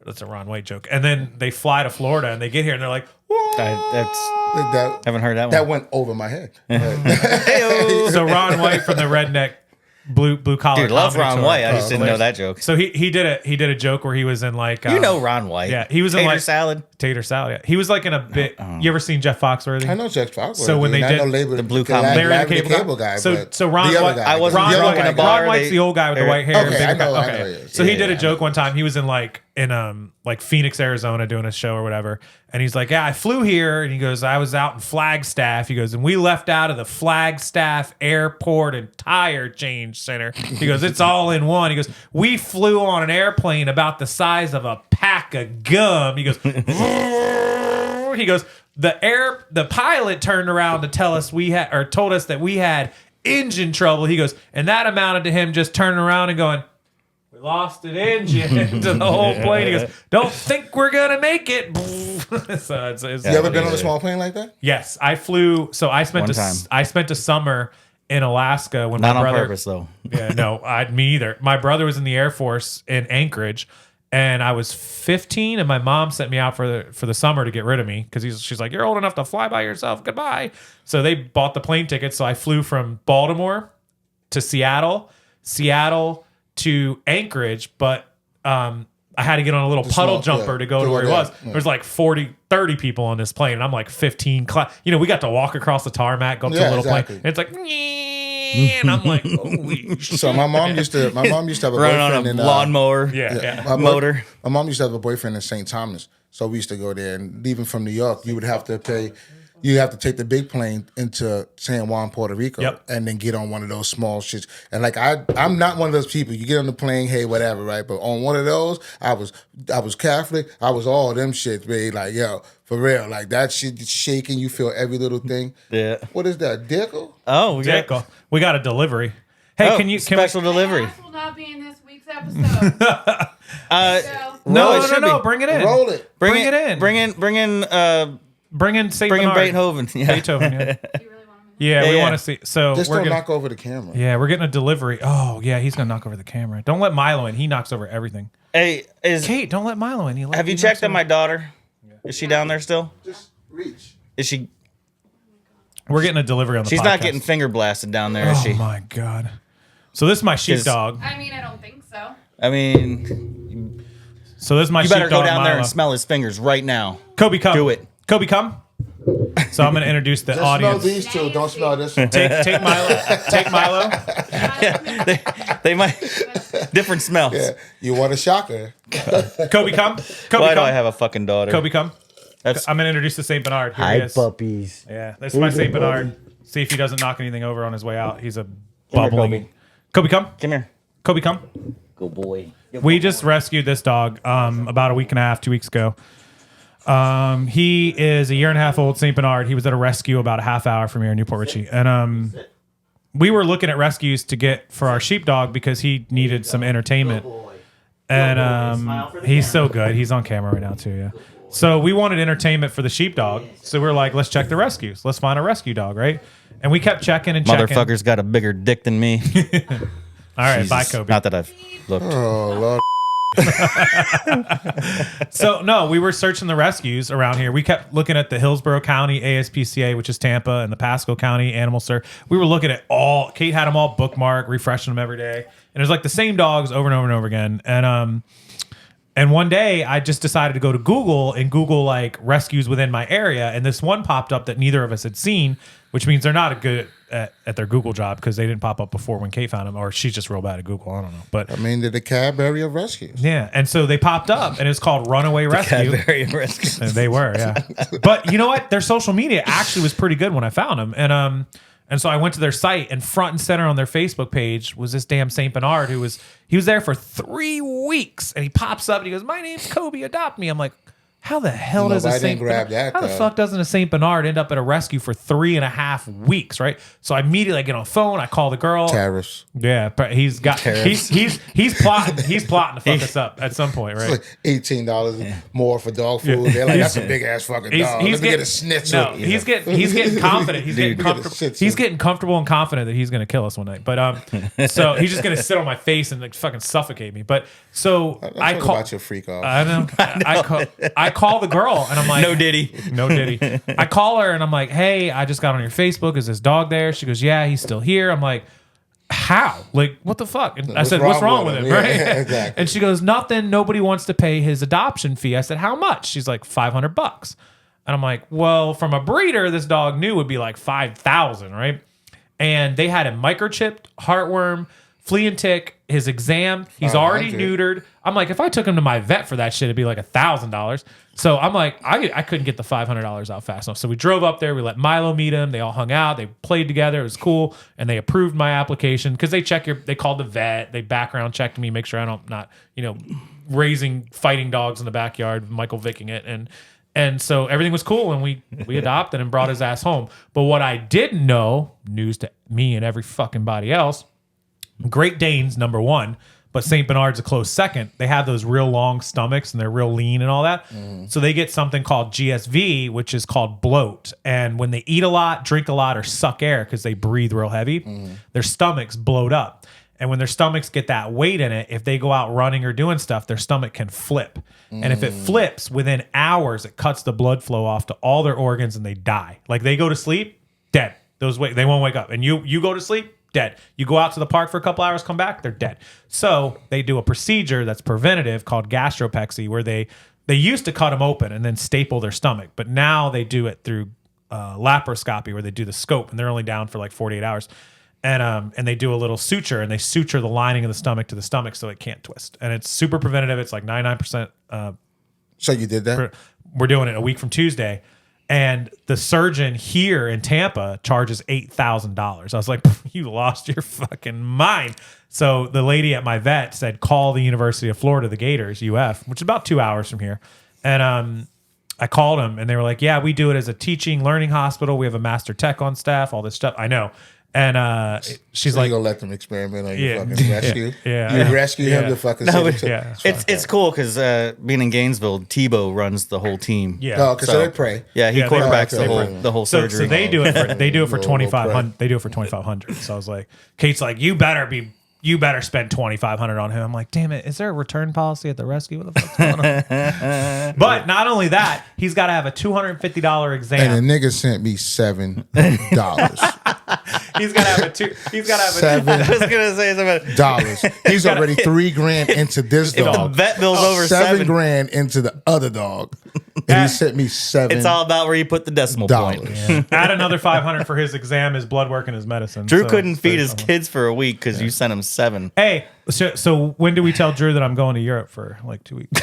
That's a Ron White joke. And then they fly to Florida and they get here and they're like, whoa. That, Haven't heard that that one. went over my head. So Ron White from the redneck blue collar. Dude, love comedy Ron tour. White. I just didn't know that joke. So he did a joke where he was in like You know Ron White. yeah, he was in Tater like salad. tater salad. Yeah, he was like in a bit. You ever seen Jeff Foxworthy? I know Jack Foxworthy. So when they and I did- know the blue Larry collar- Larry the Cable guy. So but Ron the White, other guy, I wasn't but Ron, the other drunk in guy- a bar. Ron White's they- the old guy with the white hair. and Okay, big I know, okay. I know, yeah. So he Yeah, did a yeah. joke one time. He was in like in like Phoenix, Arizona, doing a show or whatever, and he's like, "Yeah, I flew here," and he goes, "I was out in Flagstaff." He goes, "And we left out of the Flagstaff Airport and Tire Change Center." He goes, "It's all in one." He goes, "We flew on an airplane about the size of a pack of gum." He goes, he goes, the pilot turned around to tell us told us that we had engine trouble. He goes, and that amounted to him just turning around and going, "We lost an engine," to the whole plane. He goes, "Don't think we're gonna make it." So it's You ever been on a small plane like that? yes, I flew. So I spent One time. I spent a summer in Alaska when Not my on brother. purpose though. Yeah, no, me either. My brother was in the Air Force in Anchorage, and I was 15, and my mom sent me out for the summer to get rid of me because she's like, "You're old enough to fly by yourself. Goodbye." So they bought the plane ticket. So I flew from Baltimore to Seattle to Anchorage, but I had to get on a little puddle small- jumper yeah, to go to to where he go was. there. There's like 30 people on this plane, and I'm like 15. We got to walk across the tarmac, go up to a Yeah, little exactly. plane, and it's like, and I'm like, holy shit. So my mom used to have a Running on boyfriend a in lawnmower. Yeah. my motor. My mom used to have a boyfriend in St. Thomas, so we used to go there. And leaving from New York, you would have to pay you have to take the big plane into San Juan, Puerto Rico, Yep. and then get on one of those small shits. And like I'm not one of those people. You get on the plane, hey, whatever, right? But on one of those, I was Catholic. I was all them shits, baby. Like, yo, for real, like that shit shaking. You feel every little thing. Yeah. What is that, Dickle? Oh, we got Dick, we got a delivery. Hey, can we special delivery? My ass will not be in this week's episode. So, No, it should no, be. bring it in. Roll it. Bring it in. Bring in Bring in Saint bring in Bernard. Beethoven. Yeah. Beethoven. Yeah, you really want him yeah, we Yeah. want to see. So Just we're don't gonna, knock over the camera. yeah, we're getting a delivery. Oh, yeah, he's gonna knock over the camera. Don't let Milo in. He knocks over everything. Hey, Kate, don't let Milo in. have you checked on my daughter? Is she down there still? Just reach. Is she? We're getting a delivery on the She's podcast. not getting finger blasted down there, is Oh she? my god. So this is my sheepdog. I mean, I don't think so. I mean, So this is my you better sheepdog. go down there Milo. and smell his fingers right now. Kobe, come. Do it. Kobe, come. So I'm gonna introduce the Just smell audience. these two. Don't smell this one. Take Milo. Take Milo. They might different smells. Yeah. You want a shocker? Kobe, come. Kobe, Why do come. I have a fucking daughter? Kobe, come. That's I'm gonna introduce the Saint Bernard. Here he is. puppies. Yeah, this is my Saint Bernard. See if he doesn't knock anything over on his way out. He's a here, bubbling. Kobe, come. come here. Kobe, come. Good boy. We just rescued this dog about a week and a half, 2 weeks ago. He is a year and a half old Saint Bernard. He was at a rescue about a half hour from here in Newport Richey, and we were looking at rescues to get for our sheepdog because he needed some entertainment. And he's so good. He's on camera right now too. Yeah. So we wanted entertainment for the sheepdog. So we were like, let's check the rescues. Let's find a rescue dog, right? And we kept checking and checking. Motherfucker's got a bigger dick than me. All right, bye, Jesus. Kobe. Not that I've looked. Oh Lord. So no, we were searching the rescues around here. We kept looking at the Hillsborough County ASPCA, which is Tampa, and the Pasco County Animal Cert. We were looking at all. Kate had them all bookmarked, refreshing them every day, and it was like the same dogs over and over and over again. And one day I just decided to go to Google and Google like rescues within my area, and this one popped up that neither of us had seen, which means they're not a good at their Google job because they didn't pop up before when Kate found them, or she's just real bad at Google. I don't know, but I mean, the DeKalb area of rescues. yeah, and so they popped up, and it's called Runaway Rescue. Very risky. And they were, yeah. But you know what? Their social media actually was pretty good when I found them, and so I went to their site, and front and center on their Facebook page was this damn Saint Bernard he was there for 3 weeks, and he pops up and he goes, "My name's Kobe, adopt me." I'm like, how the hell does a Nobody Saint didn't grab Bernard, that, how the though. fuck doesn't a Saint Bernard end up at a rescue for 3.5 weeks, right? So I immediately get on the phone, I call the girl. Tariffs. Yeah, but he's plotting to fuck us up at some point, right? Like $18 more for dog food. They're like, that's a big ass fucking dog. Let me get a schnitzel. No, he's getting confident. He's getting Dude, get a comfortable. shih tzu. He's getting comfortable and confident that he's gonna kill us one night. But so he's just gonna sit on my face and like fucking suffocate me. But so I Talk call. about your freak off. I know. I call the girl and I'm like, No diddy. no diddy. I call her and I'm like, hey, I just got on your Facebook. Is this dog there? She goes, yeah, he's still here. I'm like, how? Like, what the fuck? And I said, what's wrong with him? Yeah, Right? exactly. And she goes, nothing. Nobody wants to pay his adoption fee. I said, how much? She's like, $500. And I'm like, well, from a breeder, this dog new would be like 5,000, right? And they had him microchipped, heartworm, flea and tick, his exam. He's already 500. neutered. I'm like, if I took him to my vet for that shit, it'd be like $1,000. So I'm like, I couldn't get the $500 out fast enough. So we drove up there. We let Milo meet him. They all hung out. They played together. It was cool. And they approved my application because they called the vet. They background checked me, make sure I'm not, raising fighting dogs in the backyard, Michael Vicking it. And so everything was cool, and we adopted and brought his ass home. But what I didn't know, news to me and every fucking body else, Great Dane's number one, but St. Bernard's a close second. They have those real long stomachs and they're real lean and all that. So they get something called GSV, which is called bloat. And when they eat a lot, drink a lot, or suck air because they breathe real heavy, their stomachs bloat up. And when their stomachs get that weight in it, if they go out running or doing stuff, their stomach can flip. And if it flips, within hours, it cuts the blood flow off to all their organs and they die. Like they go to sleep, dead. They won't wake up. And you go to sleep, dead. You go out to the park for a couple hours, come back, they're dead. So they do a procedure that's preventative called gastropexy, where they used to cut them open and then staple their stomach, but now they do it through laparoscopy, where they do the scope, and they're only down for like 48 hours. And they do a little suture, and they suture the lining of the stomach to the stomach so it can't twist. And it's super preventative. It's like 99%. So you did that? We're doing it a week from Tuesday. And the surgeon here in Tampa charges $8,000. I was like, you lost your fucking mind. So the lady at my vet said, call the University of Florida, the Gators, UF, which is about 2 hours from here. And I called them and they were like, yeah, we do it as a teaching learning hospital. We have a master tech on staff, all this stuff. I know. And she's So like, you gonna let them experiment on Yeah. your fucking rescue? Yeah. You rescue him Yeah. to fucking No, save but- him. yeah. It's cool because being in Gainesville, Tebow runs the whole team. yeah. Oh, because so they pray. Yeah, he Yeah, they- quarterbacks they- the whole So surgery. they do it for Little 2,500. They do it for 2,500. So I was like, Kate's like, you better spend 2,500 on him. I'm like, damn it, is there a return policy at the rescue? What the fuck's going on? But not only that, he's got to have a $250 exam. And the nigga sent me $7. He's got to have a two. He's got to have a. $7. I was gonna say something. He's already $3,000 into this If the dog. vet bill's over $7 $7, grand into the other dog, and he sent me $7. it's all about where you put the decimal point. Add another 500 for his exam, his blood work, and his medicine. Drew So couldn't it's feed his 37. kids for a week because you sent him 7. Hey, so when do we tell Drew that I'm going to Europe for like 2 weeks?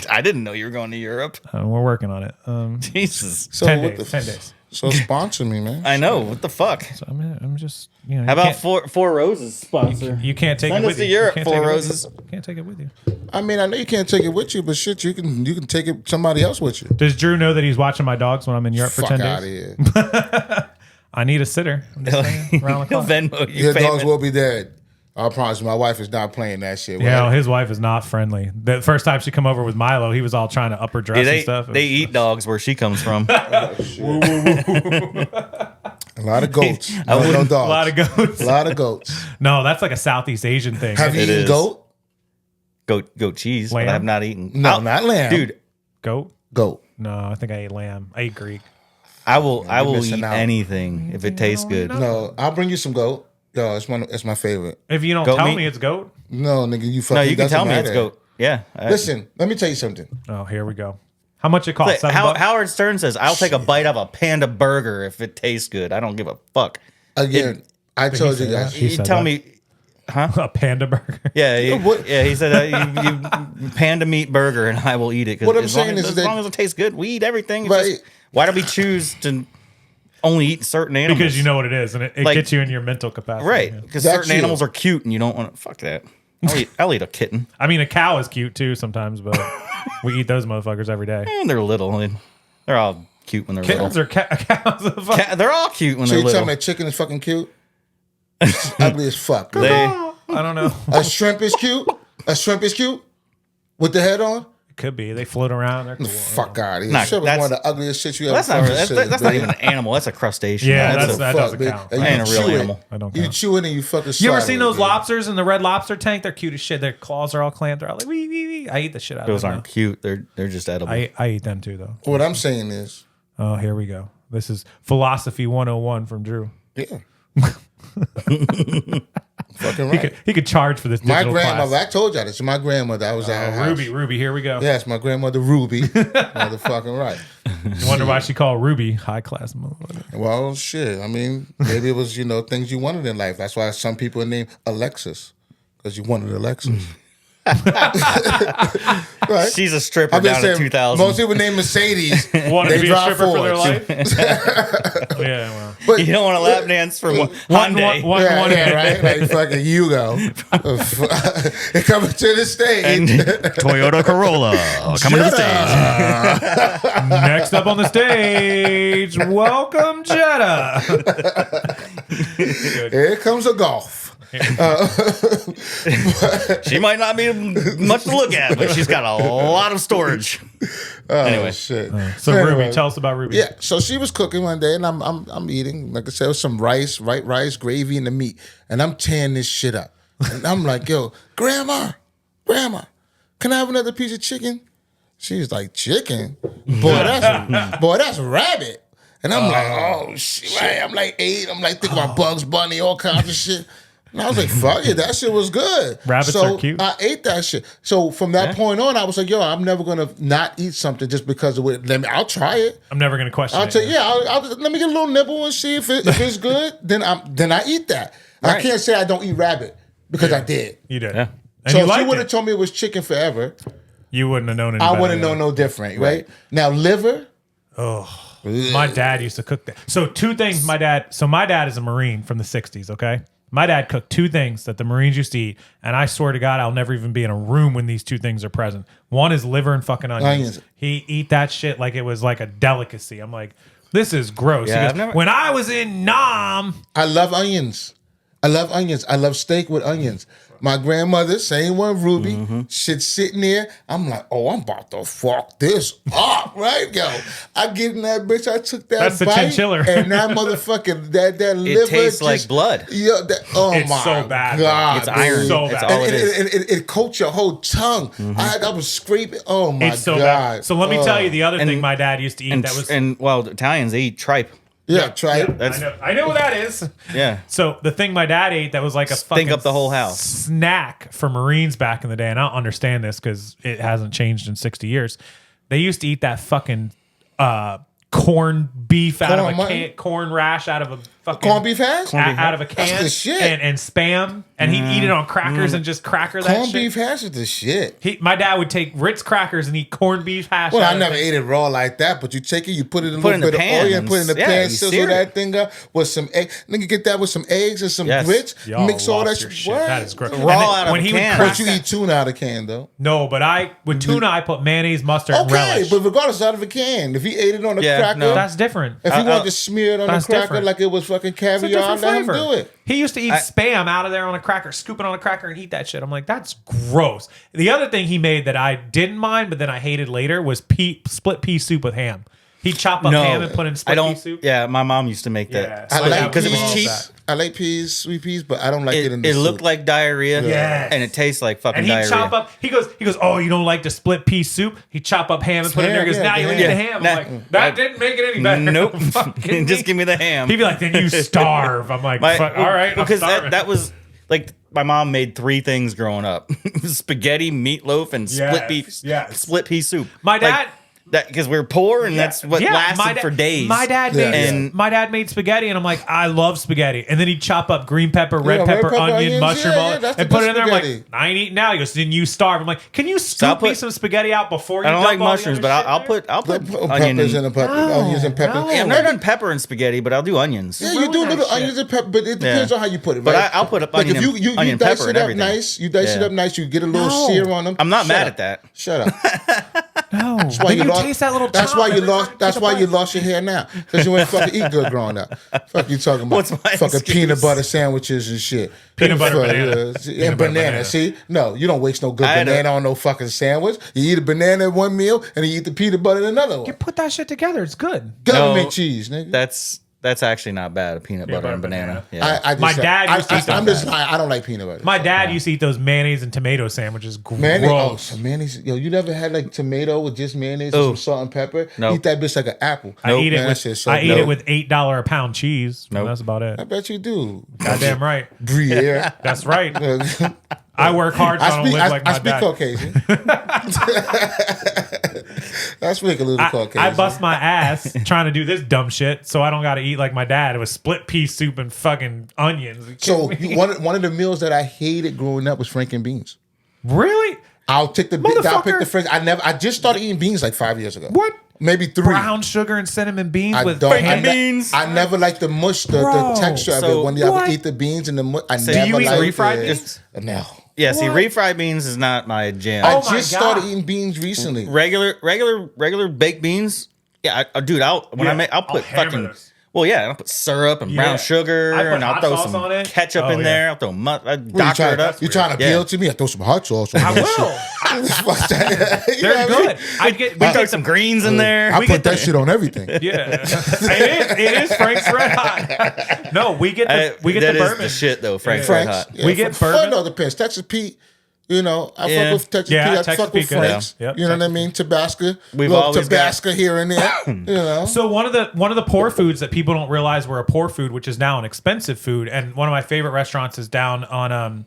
I didn't know you were going to Europe. We're working on it. Jesus. So 10 what days. the 10 days. So sponsor me, man. I know. What the fuck? So I'm just, you know. How about Four Roses sponsor? You can't take Send it us with to you. Europe, You can't Four take it with Roses. you. Can't take it with you. I mean, I know you can't take it with you, but shit, you can take it somebody else with you. Does Drew know that he's watching my dogs when I'm in Europe for Fuck 10 out of days? here. I need a sitter. I'm just saying, round the He'll clock. Venmo you Your payment. dogs will be dead. I promise you, my wife is not playing that shit. Yeah, Right? his wife is not friendly. The first time she come over with Milo, he was all trying to upper dress Yeah, and stuff. they eat dogs where she comes from. A lot of goats. No dogs. a lot of goats. A lot of goats. No, that's like a Southeast Asian thing. Have you It eaten is. goat? Goat cheese, Lamb? but I have not eaten. No, not lamb. Dude, Goat? Goat. No, I think I ate lamb. I ate Greek. I will missing eat out. anything if it tastes good. No, I'll bring you some goat. Yo, it's my favorite. If you don't Goat tell meat? me it's goat. No, nigga, you fucking. No, you can doesn't tell me it's matter. goat. Yeah. Listen, let me tell you something. Oh, here we go. How much it cost? $7? Howard Stern says, "I'll take a bite of a panda burger if it tastes good. I don't give a fuck." Again, I told you said guys. He You said tell that. me, A panda burger. yeah, what- he said you panda meat burger, and I will eat it. 'cause What I'm as long saying as, is as that- long as it tastes good, we eat everything. It's Right. just, why do we choose to only eat certain animals? Because you know what it is, and it Like- gets you in your mental capacity. right? Yeah. Because That's certain you. animals are cute, and you don't want to. Fuck that. I'll eat a kitten. I mean, a cow is cute too sometimes, but we eat those motherfuckers every day. And they're little. I mean, they're all cute when they're Kittens little. or cows? They're all cute when So they're you tell little. me a chicken is fucking cute? It's ugly as fuck. They, I don't know. A shrimp is cute. A shrimp is cute with the head on. Could be. They float around. They're cool. Fuck out of here. Nah, shrimp is that's- one of the ugliest shit you ever. that's not fucking really, seen, that's not bitch. even an animal. That's a crustacean. Yeah, that's that Fuck, doesn't bitch. count. And That you ain't a real chew it. animal. I don't You count. chew it and you fucking. You ever swallow seen it, those bitch. lobsters in the Red Lobster tank? They're cute as shit. Their claws are all clamped. They're all like wee wee wee. I eat the shit out Those of them. aren't cute. They're just edible. I eat them too though. What I'm saying is, Oh, here we go. This is philosophy 101 from Drew. yeah. Fucking right. He could charge for this My digital grandmother, class. I told you this. My grandmother, I was at her house. Ruby, here we go. Yes, my grandmother Ruby. Motherfucking right. Wonder why she called Ruby high class motherfucker. Well, shit. I mean, maybe it was, things you wanted in life. That's why some people are named Alexis. Because you wanted Alexis. Right? She's a stripper I'm just down in saying, 2000. most people named Mercedes. Wanted They to be a drive stripper for their Fords. life. Yeah, well. But You don't want a lap dance from Hyundai. one- yeah, right? Like fucking Hugo. They coming to the stage. And Toyota Corolla coming to the stage. Next up on the stage, welcome Jetta. Here comes a golf. She might not be much to look at, but she's got a lot of storage. Oh, shit. So Anyway. Ruby, tell us about Ruby. Yeah, so she was cooking one day, and I'm eating. Like I said, with some rice, rice, gravy, and the meat, and I'm tearing this shit up. And I'm like, "Yo, grandma, can I have another piece of chicken?" She's like, "Chicken, boy, that's rabbit." And I'm like, "Oh shit!" Right? I'm like 8. I'm like thinking about Bugs Bunny, all kinds of shit. And I was like, "Fuck it, that shit was good." Rabbits so are cute. I ate that shit. So from that point on, I was like, "Yo, I'm never gonna not eat something just because of it. I'll try it." I'm never gonna question I'll it. tell you, I'll let me get a little nibble and see if it's good. Then I eat that. I Right. can't say I don't eat rabbit because I did. You did. Yeah. And So you if she liked would it. have told me it was chicken forever, You wouldn't have known any I better, wouldn't yeah. know no different, right? Now liver, My dad used to cook that. So two things my dad is a Marine from the 60s, okay? My dad cooked two things that the Marines used to eat, and I swear to God, I'll never even be in a room when these two things are present. One is liver and fucking onions. He eat that shit like it was like a delicacy. I'm like, this is gross. Yeah, He goes, when I was in Nam, I love onions. I love steak with onions. My grandmother, same one, Ruby, shit sitting there. I'm like, oh, I'm about to fuck this up, right? Yo, I get in that bitch. I took that That's the bite, chinchilla. and that motherfucking that liver tastes like blood. Yeah, It's my so bad, bro. God, It's iron. dude. So It's bad. all it is. It coats your whole tongue. I was scraping. Oh my it's so God. bad. So let me tell you the other And- thing my dad used to eat And, that was well, the Italians, they eat tripe. Yeah, try it. That's I know what that is. yeah. So the thing my dad ate that was like a Stink fucking up the whole house. snack for Marines back in the day, and I don't understand this because it hasn't changed in 60 years. They used to eat that fucking corned beef out Corn of a mutton? corn rash out of a fucking Corned beef hash? out of a That's can the shit. and spam, and he'd eat it on crackers and just cracker that Corned shit. beef hash is the shit. My dad would take Ritz crackers and eat corned beef hash. Well, out I of never it. ate it raw like that, but you take it, you put it in a Put it little in the bit of pan oil and and put it in the yeah, pan, you sizzle sear that it. thing up with some egg. Nigga, get that with some eggs and some Yes. grits, Y'all mix all that lost your shit. shit. What? That is gross. Raw And then out of when a he would can. crack But you that- eat tuna out of can, though. No, but with tuna I put mayonnaise, mustard, and Okay, relish. but regardless, out of a can. If he ate it on a Yeah, cracker, no. That's different. if he wanted to smear it on a that's cracker different. like it was fucking It's a caviar, different let him flavor. do it. He used to eat spam out of there on a cracker, scoop it on a cracker and eat that shit. I'm like, that's gross. The other thing he made that I didn't mind, but then I hated later was split pea soup with ham. He'd chop up ham and put in I split pea don't. soup. Yeah, my mom used to make Yeah, that. so I my like dad because it was love cheap. that. I like peas, sweet peas, but I don't like it in the It soup. looked like diarrhea, Yes. and it tastes like fucking And he'd diarrhea. chop up. He goes. Oh, you don't like the split pea soup? He chop up ham and put it in there. He goes, Ham, now yeah, you the eat the ham. ham. I'm Nah. like, that didn't make it any better. Nope. Fucking Just give me the ham. He'd be like, then you starve. I'm like, fuck, all right, I'm because starving. that was like my mom made three things growing up: spaghetti, meatloaf, and Yes. split pea soup. My Like, dad- that because we're poor and that's what lasted for days. My dad Yeah. made And- my dad made spaghetti, and I'm like, I love spaghetti. And then he'd chop up green pepper, red red pepper, pepper, onion, onions, mushroom, yeah, all yeah, that, that's the and put good it in there. I'm like, spaghetti. I ain't eating now. He goes, then you starve. I'm like, can you scoop me put- some spaghetti out before you? I don't dump like all the mushrooms, other but shit I'll in put onion peppers and, and onions and peppers. no. yeah, I've never done pepper and spaghetti, but I'll do onions. Yeah, you do that little shit. onions and pepper, but it depends Yeah. on how you put it. But Right? I'll put up like onion if and- you onion, dice pepper, it and up everything. nice, you dice it Yeah. up nice, you get a little No. sear on them. I'm not Shut mad up. at that. Shut up. No, That's why then you you lost. taste that little. That's chomp why you every lost. time That's take a why you bite. lost your hair now because you ain't fucking eat good growing up. Fuck you talking about? What's my fucking excuse? peanut butter sandwiches and shit. Peanut butter Fuck, banana. and Peanut butter banana. banana. See, no, you don't waste no good I had banana on no fucking sandwich. You eat a banana in one meal and you eat the peanut butter in another one. You put that shit together. It's good. Government No, cheese, nigga. That's actually not bad. A peanut butter and banana. Yeah. I just, My dad used to eat I'm that. just lying. I don't like peanut butter. My dad used to eat those mayonnaise and tomato sandwiches. Gross. Mayonnaise, oh, some mayonnaise. Yo, you never had like tomato with just mayonnaise and Ooh. some salt and pepper? Nope. Eat that bitch like an apple. I eat Man, it that with shit's so I eat good. it with $8 a pound cheese. And Nope. that's about it. I bet you do. Goddamn right. Gruyere. That's right. I work hard so I, don't live like my I speak dad. Caucasian. I speak a little Caucasian. I bust my ass trying to do this dumb shit, so I don't got to eat like my dad. It was split pea soup and fucking onions. Are you So kidding me? one of the meals that I hated growing up was Franken beans. Really? I'll take the I'll pick Motherfucker. the Frank. I just started eating beans like 5 years ago. What? Maybe 3. Brown sugar and cinnamon beans I with don't. Franken beans? I never liked the mush, the Bro. texture of So it. When you what? eat the beans and the mush, I So never you eat liked refried it. beans? No. Yeah, see, What? refried beans is not my jam. I Oh my just God. started eating beans recently. regular baked beans. Yeah, dude, I'll Yeah, I'll put hammer fucking. those. Well, yeah, I'll put syrup and Yeah. brown sugar, I put and I'll hot throw sauce some on it. ketchup Oh, in yeah. there. I'll throw What, doctor it up. you trying to Yeah. appeal to me? I throw some hot sauce on I that will. shit. Fuck that. You know They're what I mean? good. I'd get. We We throw get some the, greens in there. I We put get the- that shit on everything. yeah, it is Frank's Red Hot. No, we get the that is bourbon. the shit though. Frank's Yeah. Red Frank's. Hot. Yeah, We get for, bourbon. No, depends. Texas Pete. You know, I Yeah. fuck with Texas Yeah, Pete. I Texas fuck with Pete good. Frank's. Yeah. Yep, You know what I Texas mean? Tabasco. We've Little always Tabasco here and there. You know. So one of the poor foods that people don't realize were a poor food, which is now an expensive food, and one of my favorite restaurants is down on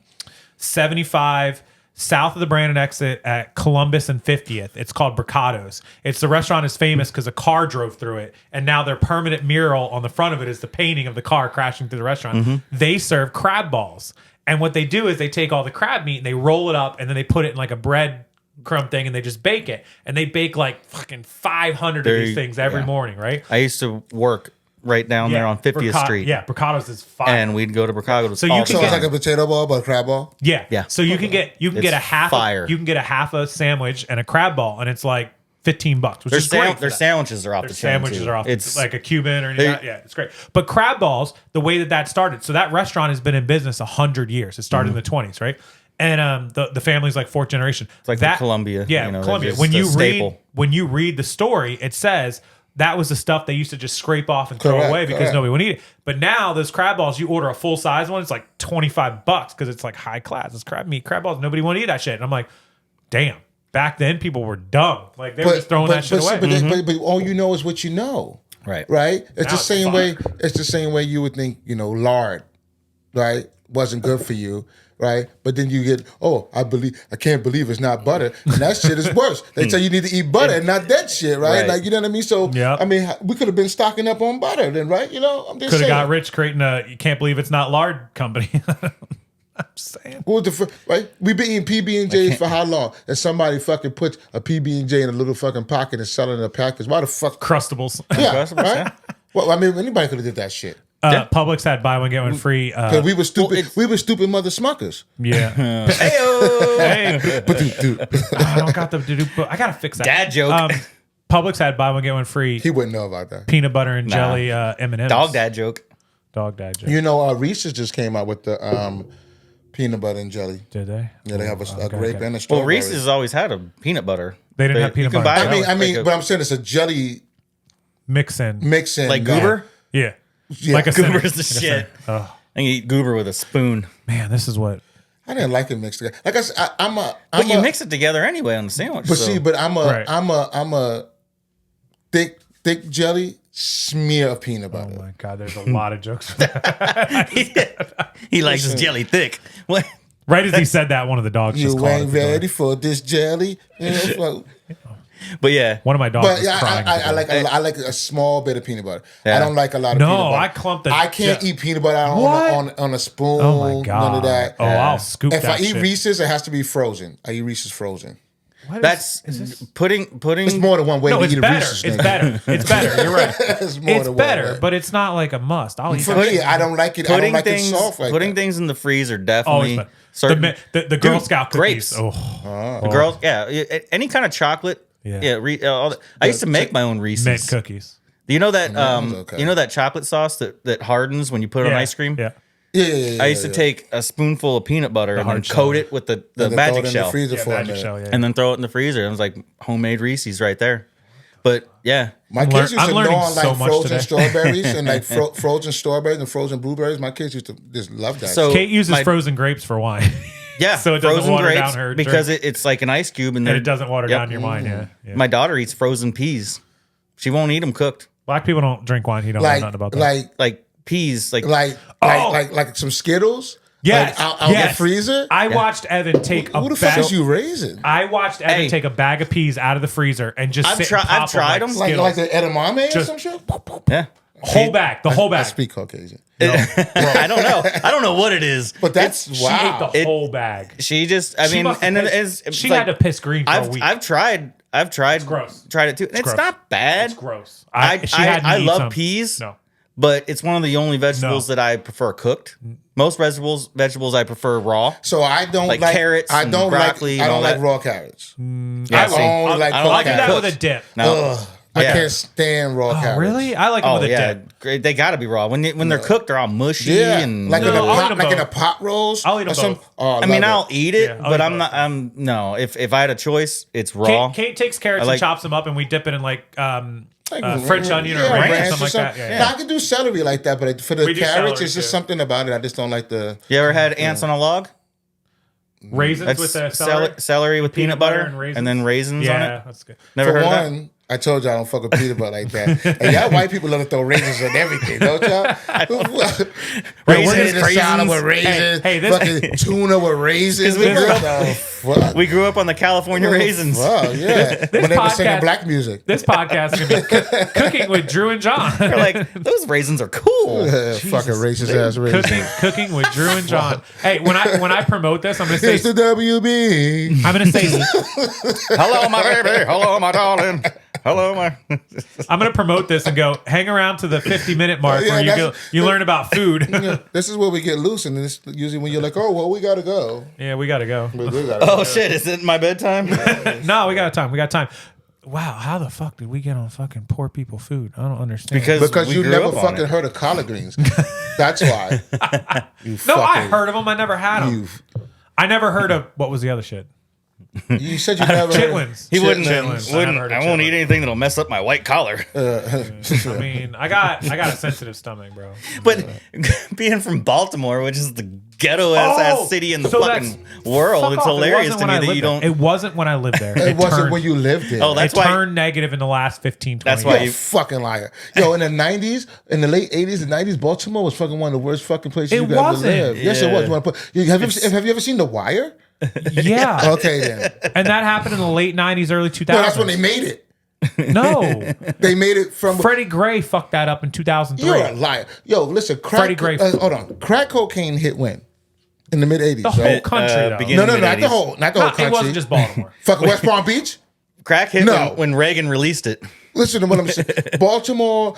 75 south of the Brandon exit at Columbus and 50th. It's called Bricados. The restaurant is famous because a car drove through it, and now their permanent mural on the front of it is the painting of the car crashing through the restaurant. They serve crab balls, and what they do is they take all the crab meat and they roll it up, and then they put it in like a bread crumb thing and they just bake it. And they bake like fucking 500 of these things every morning, right? I used to work right down there on 50th Street. Yeah, Bricado's is fire. And we'd go to Bricado's. So you all can the So it's time. like a potato ball, but a crab ball. yeah. Yeah. So you can get It's a half fire. you can get a half a sandwich and a crab ball and it's like $15, which Their, is great. their sandwiches are off Their the chain, sandwiches too. are off. It's Like a Cuban or anything. Yeah, it's great. But crab balls, the way that started, so that restaurant has been in business 100 years. It started in the 20s, right? And the family's like fourth generation. It's like the Columbia, Yeah, you know, Columbia. it's When a you staple. read the story, it says that was the stuff they used to just scrape off and throw Correct, away because correct. nobody would eat it. But now those crab balls, you order a full size one, it's like $25 because it's like high class. It's crab meat, crab balls. Nobody want to eat that shit. And I'm like, damn. Back then, people were dumb. Like they were just throwing that shit away. But all you know is what you know. Right. Right? It's Now the it's same fire. way. It's the same way you would think, lard, right? Wasn't good for you, right? But then you get, I can't believe it's not butter. And that shit is worse. They tell you need to eat butter and not that shit, right? Right. Like, you know what I mean? So, Yep. I mean, we could have been stocking up on butter then, right? I'm just Could have saying. got rich creating a you can't believe it's not lard company. I'm saying. What the right? We've been eating PB&Js for how long? And somebody fucking puts a PB&J in a little fucking pocket and sell it in a package. Why the fuck? Crustables. Yeah, Crustables, right? yeah. Well, I mean, anybody could have did that shit. Publix had buy one get one free. Because we were stupid. it's- We were stupid mother smuckers. Yeah. Hey, I don't got the. I gotta fix that. Dad joke. Publix had buy one get one free. He wouldn't know about that. Peanut butter and jelly M&Ms. Dog dad joke. Dog dad joke. Reese's just came out with the peanut butter and jelly. Did they? Yeah, they have a Okay, grape okay. and a Well, strawberry. Reese's has always had a peanut butter. They didn't have peanut you can butter. buy it I now. mean, Like but I'm saying it's a jelly Mix in. mix in. like Goober. Yeah. Yeah. Like a center. Goober's the Like a shit. center. Oh, I can eat Goober with a spoon. man, this is what. I didn't like it mixed together. Like I said, I'm But you mix it together anyway on the sandwich. But so. see, but Right. I'm a thick jelly smear of peanut Oh butter. my god, there's a lot of jokes. For that. he likes his jelly thick. What? Right as he said that, one of the dogs just You called ain't at the door. ready for this jelly. But yeah, One of my dogs But was yeah, crying. at the door. I like a small bit of peanut butter. Yeah. I don't like a lot of No, peanut butter. I clump the- I can't yeah. eat peanut butter What? on a spoon. Oh my god. None of that. Oh, I'll scoop If that I eat shit. Reese's, it has to be frozen. I eat Reese's frozen. that's putting. It's more than one way No, to it's eat a better. Reese's. It's nigga. better. It's better. You're right. It's more It's than one better, way. but it's not like a must. I'll eat For that. me, I don't like it. I Putting don't like things, it soft like putting that. things in the freezer Always definitely. better. Certain The Girl Dude, Scout cookies. grapes. Oh, the girls, any kind of chocolate. Yeah. All that. I used to make my own Reese's. mint cookies. Do you know that? okay. You know that chocolate sauce that hardens when you put it Yeah. on ice cream. Yeah. Yeah. I used to take a spoonful of peanut butter and then hard shell. coat it with the And then throw magic it in shell, the freezer Yeah, for a magic minute. shell, yeah. and then throw it in the freezer. It was like homemade Reese's right there. But yeah, My I'm kids used I'm to learning gnaw on so like much frozen today. strawberries and like frozen strawberries and frozen blueberries. My kids used to just love that. So- Kate uses my- frozen grapes for wine. yeah, So it doesn't frozen water grapes down her because drink. it's like an ice cube and and it doesn't water Yep. down your wine. Yeah. Yeah. My daughter eats frozen peas. She won't eat them cooked. Black people don't drink wine. He don't know nothing about that. Like peas, like like some Skittles. Yes, Like, out yes. the freezer. I watched Evan take a Who the fuck bag. is you raising? I watched Evan Hey. take a bag of peas out of the freezer and just I've sit tri- and pop I've tried them. Like Skittles. the edamame or Just- some shit? yeah. whole bag, the whole I bag. speak Caucasian. I don't know. I don't know what it is. But that's She wow. ate the whole bag. She just, I She mean, must have and then pissed- it's she like, had to piss green for a I've week. I've tried gross. tried it too. It's gross. not bad. It's gross. I love peas. No, But it's one of the only vegetables No. that I prefer cooked. Most vegetables I prefer raw. So I don't Like like carrots I and don't broccoli like. I and all don't like that. raw carrots. Yeah, I see, only like I I'll don't do like that cooked. with a dip. No. Ugh, I Yeah. can't stand raw carrots. Oh, really? I like them Oh with a yeah, dip. great. They got to be raw. When they're cooked, they're all mushy Yeah, and like in No, a I'll eat pot, 'em like in a both. pot roast. I'll eat 'em or some- both. Oh, I mean, love I'll eat it, Yeah, I'll but eat I'm both. not. I'm no. If I had a choice, it's raw. Kate takes carrots I like- and chops them up, and we dip it in like Like French onion or yeah, ranch or ranch something like that. Yeah, Now, I can do celery like that, but for the We do carrots, celery, it's just too. something about it. I just don't like the. You ever had ants on a log? Raisins That's with the celery. celery with peanut butter and then raisins on Yeah, it. that's good. Never For heard of that? one, I told y'all I don't fuck with peanut butter like that. And y'all white people love to throw raisins on everything, don't y'all? Raisins, Potato salad with raisins. raisins. Hey, this- fucking tuna with raisins. we grew up- No, fuck? We grew up on the California raisins. Wow, yeah. When they were singing podcast- black music. This podcast is going to be cooking with Drew and John. We're like, those raisins are cool. Fucking racist ass raisins. cooking with Drew and John. Hey, when I promote this, I'm going to say It's the WB. I'm going to say Hello, my baby. Hello, my darling. Hello, my. I'm going to promote this and go hang around to the 50-minute mark Yeah, where that's- you learn about food. This is where we get loose, and this usually when you're like, oh, well, we got to go. Yeah, we got to go. We do gotta Oh go. shit! Is it my bedtime? No, we got time. We got time. Wow, how the fuck did we get on fucking poor people food? I don't understand. Because we you grew never up on fucking it. heard of collard greens. That's why. You no, I fucking- heard of them. I never had them. I never heard of what was the other shit? You said you never heard. Chitlins. He wouldn't. Chitlins. wouldn't I never heard of I won't chitlins. eat anything that'll mess up my white collar. I mean, I got a sensitive stomach, bro. But being from Baltimore, which is the ghetto ass city in the so fucking that's- world, fuck it's off. It hilarious wasn't to when me I that lived you there. don't. It wasn't when I lived there. It wasn't turned, when you lived there. Oh, that's it why. turned negative in the last 15, 20 That's why years. you- Fucking liar. Yo, in the 90s, in the late 80s and 90s, Baltimore was fucking one of the worst fucking places It you could ever wasn't. live. Yes, it Yeah. was. Have you ever seen The Wire? Yeah. Okay, then. And that happened in the late 90s, early 2000s. No, that's when they made it. No. They made it from. Freddie Gray fucked that up in 2003. You're a liar. Yo, listen, Freddie Gray. hold on. Crack cocaine hit when? In the mid 80s, The whole right? country, though. beginning- No, not the mid-80s. whole No, country. it wasn't just Baltimore. Fucking West Palm Beach? Crack hit No. when Reagan released it. Listen to what I'm saying. Baltimore,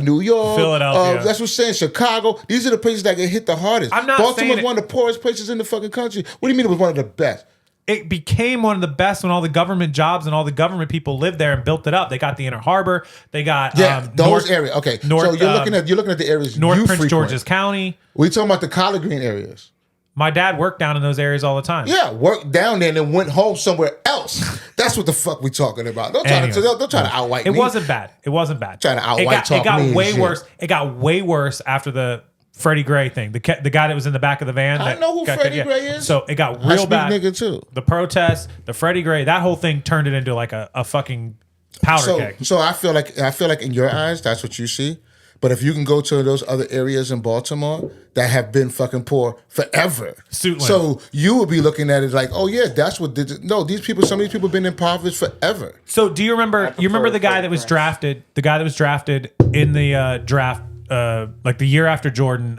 New York, Philadelphia. that's what I'm saying. Chicago. These are the places that get hit the hardest. I'm not Baltimore's saying one of the poorest places in the fucking country. What do you mean it was one of the best? It became one of the best when all the government jobs and all the government people lived there and built it up. They got the Inner Harbor. They got Yeah, those North, areas. Okay, North, so you're looking at the areas North you Prince frequent. George's County. We talking about the collard green areas. My dad worked down in those areas all the time. Yeah, worked down there and then went home somewhere else. That's what the fuck we talking about. Don't try Anyway. to outright It me. wasn't bad. It wasn't bad. Trying to outright it got, talk it got me and way shit. worse. It got way worse after the Freddie Gray thing. The guy that was in the back of the van. I that know who got- Freddie Gray is. So it got I real speak bad. nigga too. The protests, the Freddie Gray, that whole thing turned it into like a fucking powder keg. So I feel like in your eyes that's what you see. But if you can go to those other areas in Baltimore that have been fucking poor forever, Suitland. so you would be looking at it like, oh yeah, that's what did it. No, some of these people have been impoverished forever. So do you remember? You remember the guy that was drafted? The guy that was drafted in the draft, like the year after Jordan.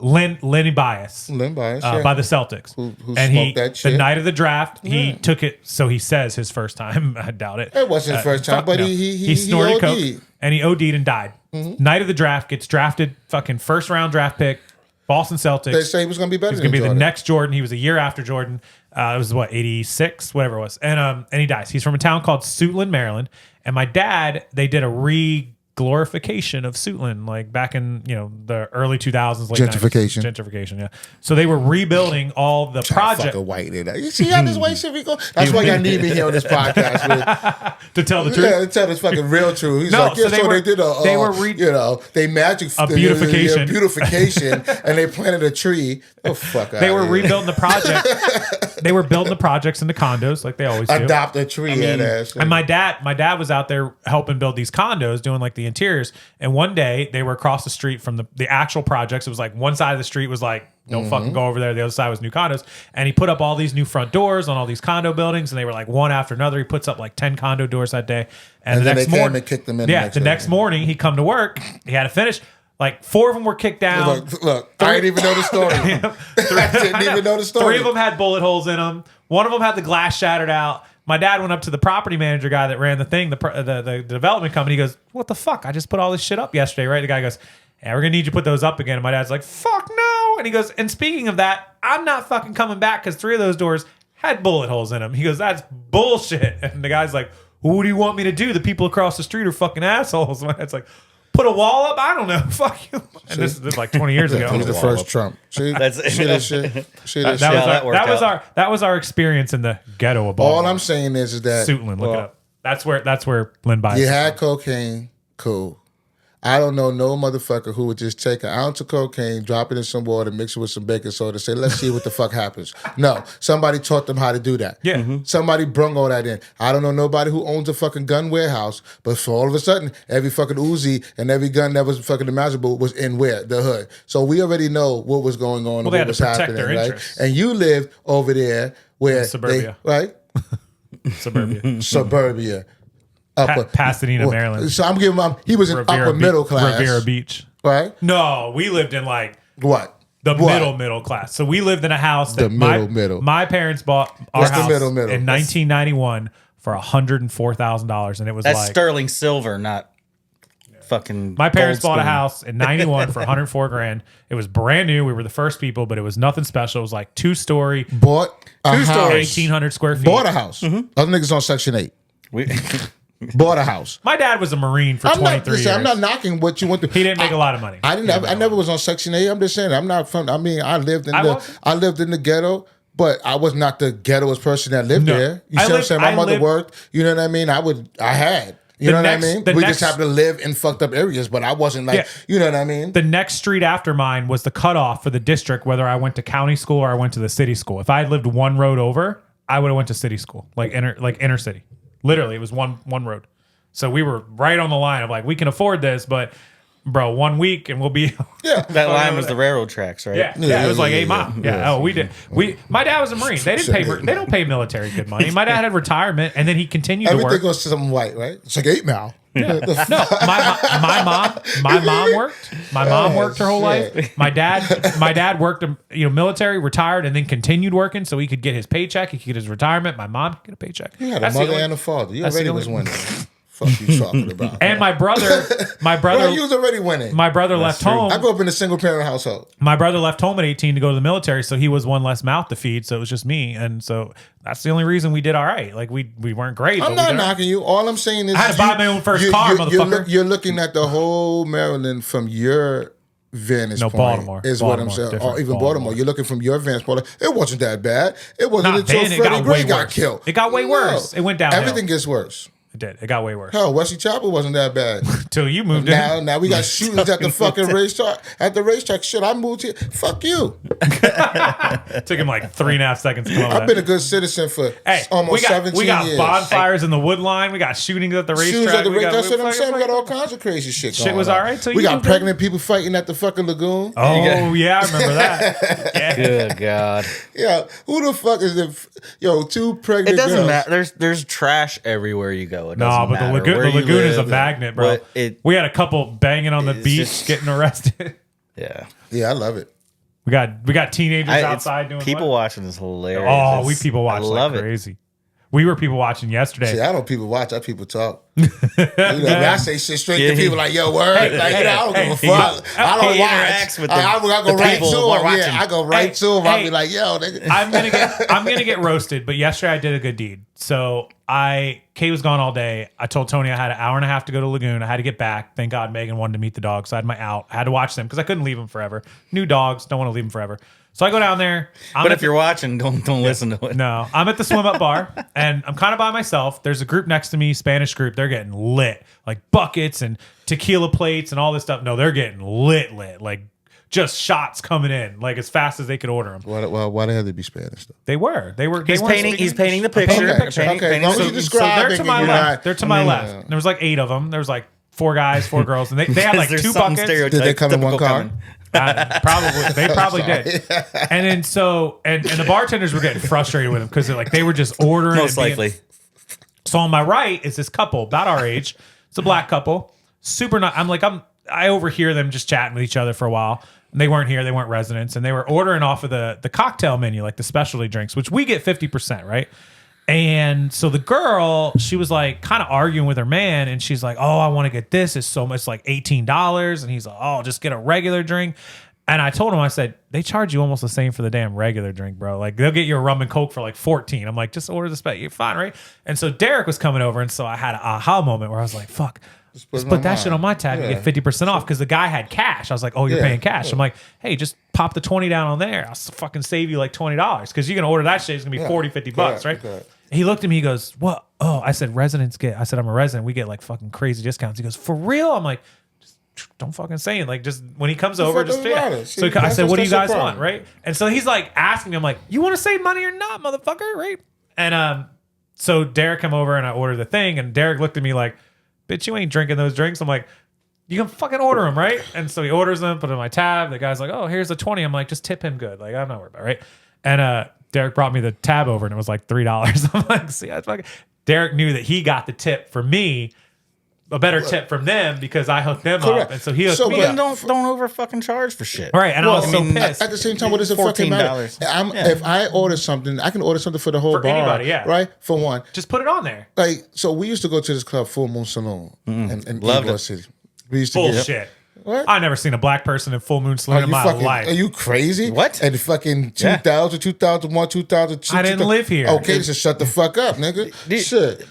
Lenny Bias. Lynn Bias, yeah. By the Celtics. Who and he smoked that the shit. night of the draft, he took it. So he says his first time. I doubt it. It wasn't his first time, fuck but no. he snorted OD'd. coke and he OD'd and died. Night of the draft, gets drafted. Fucking first round draft pick. Boston Celtics. They say he was going to be better. He's gonna than be the Jordan. next Jordan. He was a year after Jordan. It was what 86, whatever it was, and he dies. He's from a town called Suitland, Maryland. And my dad, they did a glorification of Suitland, like back in the early 2000s, late Gentrification. 90s. Gentrification, yeah. So they were rebuilding all the project Fucking white it. You see how this white shit be going? That's why y'all need me here on this podcast with. to tell the truth. Yeah, tell this fucking real truth. He's No, like, yeah, so they were- they did they were they magic A beautification. beautification, and they planted a tree. Oh fuck! They were rebuilding the project. They were building the projects into condos, like they always do. adopt a tree. And my dad was out there helping build these condos, doing like the interiors. And one day they were across the street from the actual projects. It was like one side of the street was like, don't fucking go over there. The other side was new condos. And he put up all these new front doors on all these condo buildings, and they were like one after another. He puts up like 10 condo doors that day. And the then next they came morning, and kicked them in. yeah, the next morning he come to work. He had to finish. Like 4 of them were kicked down. Look, I didn't even know the story. I didn't even know the story. 3 of them had bullet holes in them. One of them had the glass shattered out. My dad went up to the property manager guy that ran the thing, the development company. He goes, "What the fuck? I just put all this shit up yesterday, right?" The guy goes, "Yeah, we're gonna need you to put those up again." And my dad's like, "Fuck no!" And he goes, "And speaking of that, I'm not fucking coming back because 3 of those doors had bullet holes in them." He goes, "That's bullshit." And the guy's like, "What do you want me to do? The people across the street are fucking assholes." My dad's like, "Put a wall up? I don't know. Fuck you." And this is like 20 years ago. He's the first Trump. See, That's- see this shit. See this That shit. was, that worked out. that was our experience in the ghetto of Baltimore. All I'm saying is that Suitland, look it up. That's where Lynn Bias. you is had from. cocaine, cool. I don't know no motherfucker who would just take an ounce of cocaine, drop it in some water, mix it with some baking soda, say, let's see what the fuck happens. No, somebody taught them how to do that. Yeah. Somebody brung all that in. I don't know nobody who owns a fucking gun warehouse, but for all of a sudden, every fucking Uzi and every gun that was fucking imaginable was in where? The hood. So we already know what was going on and they what had to was protect happening, their right? interests. And you lived over there where Suburbia. right? Suburbia. Suburbia. Upper. Pasadena, Maryland. So I'm giving him, he was in upper middle class. Riviera Beach. Right? No, we lived in like What? the What? middle class. So we lived in a house that The middle. my parents bought our What's the house middle? in 1991 for $104,000, and it was That's like sterling silver, not fucking. my parents gold bought a spoon. house in 91 for 104 grand. It was brand new. We were the first people, but it was nothing special. It was like 2-story, Bought a house. 1,800 square feet. Bought a house. Other niggas on Section 8. We, Bought a house. My dad was a Marine for 23 years. I'm not knocking what you went through. He didn't make a lot of money. I didn't. I never was on Section 8. I'm just saying. I'm not from. I mean, I lived in I lived in the ghetto, but I was not the ghettoest person that lived No. there. You I see what I'm lived- saying? My I mother lived- worked. You know what I mean? I had. You The know next- what I mean? the We next- just happened to live in fucked up areas, but I wasn't like. Yeah. You know what I mean? The next street after mine was the cutoff for the district, whether I went to county school or I went to the city school. If I had lived one road over, I would have went to city school, like inner city. Literally, it was one road. So we were right on the line of like, we can afford this, but bro, 1 week and we'll be. yeah. that line was the railroad tracks, right? Yeah, it was like 8 miles. Yeah. yeah. Oh, we did. My dad was a Marine. They didn't pay. They don't pay military good money. My dad had retirement, and then he continued to Everything work. goes to something white, right? It's like 8 Mile. No, my mom worked. My mom worked her whole life. My dad worked, military, retired, and then continued working so he could get his paycheck. He could get his retirement. My mom could get a paycheck. You had a That's the mother only- and a father. You that's the already only- was winning. Fuck you talking about? And my brother, Well, you was already winning. my brother left home. I grew up in a single parent household. My brother left home at 18 to go to the military, so he was one less mouth to feed. So it was just me, and so that's the only reason we did all right. Like we weren't great. I'm but we not did all right. knocking you. All I'm saying is I had to buy my own first car, motherfucker. You're looking at the whole Maryland from your vantage No, point. Baltimore. Is what I'm Baltimore, saying. different. Or even Baltimore. Baltimore. You're looking from your vantage point. It wasn't that bad. It wasn't Nah, until then it Freddie got Gray way got worse. killed. It got way worse. It went downhill. Everything gets worse. It did. It got way worse. Hell, Wesley Chapel wasn't that bad. Till you moved in. Now we got shootings at the fucking racetrack. At the racetrack, shit. I moved here. Fuck you. It took him like 3.5 seconds to come over I've been a that. good citizen for Hey, almost 17 we got years. bonfires in the wood line. We got shootings at the racetrack. Shoes at the We race. got- That's what I'm we saying. We got all fucking- kinds of crazy shit. Shit going was on. all right till we you got moved in. pregnant people fighting at the fucking lagoon. Oh yeah, I remember that. Yeah. Good God. Yeah, who the fuck is the two pregnant? It doesn't girls. matter. There's trash everywhere you go. It No, doesn't but the matter lagoon, where the you lagoon is a live. magnet, bro. But We had a couple banging on the It's beach, just- getting arrested. Yeah. Yeah, I love it. We got teenagers It's- outside doing people what? watching is hilarious. Oh, we It's- people watch I love like it. crazy. We were people watching yesterday. See, I don't people watch. I people talk. I say shit straight to people like, "Yo, word." I don't give a fuck. I don't he watch. interacts with I go the right people to who are him. watching. Yeah, I go right Hey, to him. I'll hey. be like, "Yo, nigga." I'm gonna get roasted, but yesterday I did a good deed. So Kay was gone all day. I told Tony I had an hour and a half to go to Lagoon. I had to get back. Thank God Megan wanted to meet the dogs. So I had my out. I had to watch them because I couldn't leave them forever. New dogs, don't want to leave them forever. So I go down there. But if you're watching, don't listen to it. No, I'm at the swim up bar and I'm kind of by myself. There's a group next to me, Spanish group. They're getting lit, like buckets and tequila plates and all this stuff. No, they're getting lit, like just shots coming in, like as fast as they could order them. Why they have to be Spanish though? They were. He's painting the picture. painting the picture. Okay, as long as you So describe they're it to and my you're left. not- They're to my left. There was like 8 of them. There was like 4 guys, 4 girls, and they had like There's 2 something buckets. Did they come in one stereotypical car? coming. They probably did. And then and the bartenders were getting frustrated with them because they were just ordering. Most and being- likely. So on my right is this couple about our age. It's a black couple, super nice. I overhear them just chatting with each other for a while. And they weren't here. They weren't residents, and they were ordering off of the cocktail menu, like the specialty drinks, which we get 50%, right? And so the girl, she was like kind of arguing with her man, and she's like, "Oh, I want to get this. It's so much, like $18." And he's like, "Oh, just get a regular drink." And I told him, I said, they charge you almost the same for the damn regular drink, bro. Like they'll get you a rum and coke for like 14. I'm like, just order the spec. You're fine, right? And so Derek was coming over, and so I had an aha moment where I was like, fuck. Just put that shit on my tab and get 50% off because the guy had cash. I was like, oh, you're paying cash. I'm like, hey, just pop the 20 down on there. I'll fucking save you like $20 because you're going to order that shit. It's going to be 40, 50 bucks, right? correct. He looked at me, he goes, what? Oh, I said, residents get, I said, I'm a resident. We get like fucking crazy discounts. He goes, for real? I'm like, don't fucking say it. Like, just when he comes over, fuck just doesn't matter? so I that's- said, what do you that's guys the want, problem. right? And so he's like asking me, I'm like, you want to save money or not, motherfucker, right? And so Derek come over and I ordered the thing, and Derek looked at me like, bitch, you ain't drinking those drinks. I'm like, you can fucking order them, right? And so he orders them, put it in my tab. The guy's like, oh, here's the 20. I'm like, just tip him good. Like, I'm not worried about it, right? And Derek brought me the tab over and it was like $3. I'm like, see, I fucking. Derek knew that he got the tip for me, a better tip from them because I hooked them Correct. up. And so he hooked So, me but Then up. don't over fucking charge for shit. Right. And I was so pissed. At the same time, what does it fucking matter? $14. If I order something, I can order something for the whole For bar. anybody, yeah. Right? For one. Just put it on there. Like, so we used to go to this club, Full Moon Saloon, in Loved Ybor it. City. We used to Bullshit. What? I never seen a black person in Full Moon Saloon in my life. Are you crazy? What? And fucking Yeah. 2000, 2001, 2002. I didn't live here. Okay, so shut the fuck up, nigga. Dude. Shit.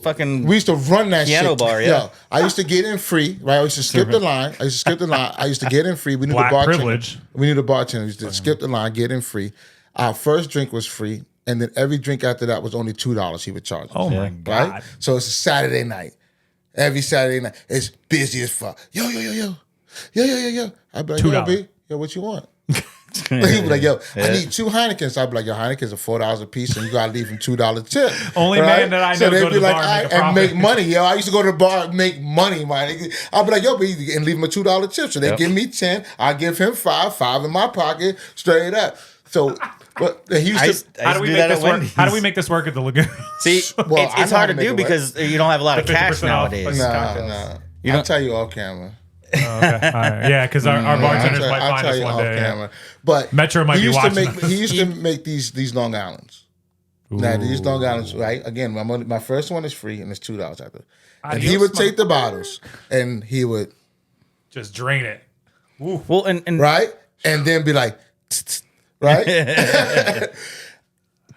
Fucking We used to run that Piano shit. bar, yeah. Yo, I used to get in free, right? I used to skip the line. I used to get in free. We knew Black the bartender. privilege. We knew the bartender. We used to skip the line, get in free. Our first drink was free, and then every drink after that was only $2 he would charge us. Oh my God. Right? So it's a Saturday night. Every Saturday night. It's busy as fuck. Yo. I'd be like, yo, $2. B, yo, what you want? He'd be like, yo, I need 2 Heinekens. I'd be like, yo, Heinekens are $4 a piece, and you gotta leave him $2 tip. Only man that I know So they'd go to be the like, bar and make a and profit. make money, yo. I used to go to the bar and make money, man. I'd be like, yo, B, and leave him a $2 tip. So they give me 10, I give him 5 in my pocket, straight up. So but he used to. How do we make this work? How do we make this work at the Lagoon? See, Well, I it's know how hard to to make it do work. because you don't have a lot of The cash 50% off. nowadays. Nah. I'll tell you off camera. Okay. All right. Yeah, because our bartenders might I'll find tell us you one off day. yeah. camera. But Metro might he be used watching to make us. he used to make these Long Islands. Now these Long Islands, right? Again, my first one is free and it's $2 after. And he Adios, would take the bottles and he would Just drain it. Well, and right, and then be like, right.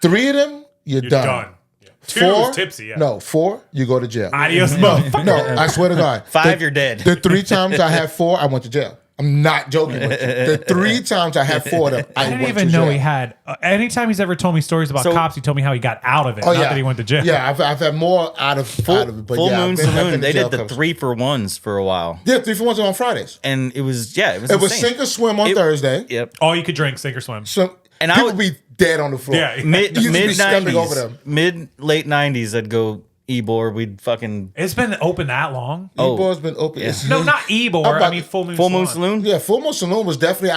3 of them, you're You're done. done. Yeah. 2 4, is tipsy. Yeah. no, 4, you go to jail. Adios, motherfucker. No, I swear to God. 5, you're dead. The 3 times I had 4, I went to jail. I'm not joking with you. The 3 times I had 4 of them, I I didn't went even to know jail. he had. Anytime he's ever told me stories about So- cops, he told me how he got out of it. Not that he went to jail. Yeah, I've had more out of it. But Full yeah, Moon I've been Saloon, to they jail did the a couple- 3-for-1s for a while, Yeah, 3 for 1s on Fridays. and it was It was insane. sink or swim on It- Thursday. Yep. All you could drink, sink or swim. So And I people would- be dead on the floor. Yeah. Mid You just be stepping over them. late 90s, I'd go Ybor. We'd fucking It's been open that long. Ebor's been open. Yeah. It's- No, not Ybor. I'm about- I mean Full Moon. Full Moon Saloon. Yeah, Full Moon Saloon was definitely.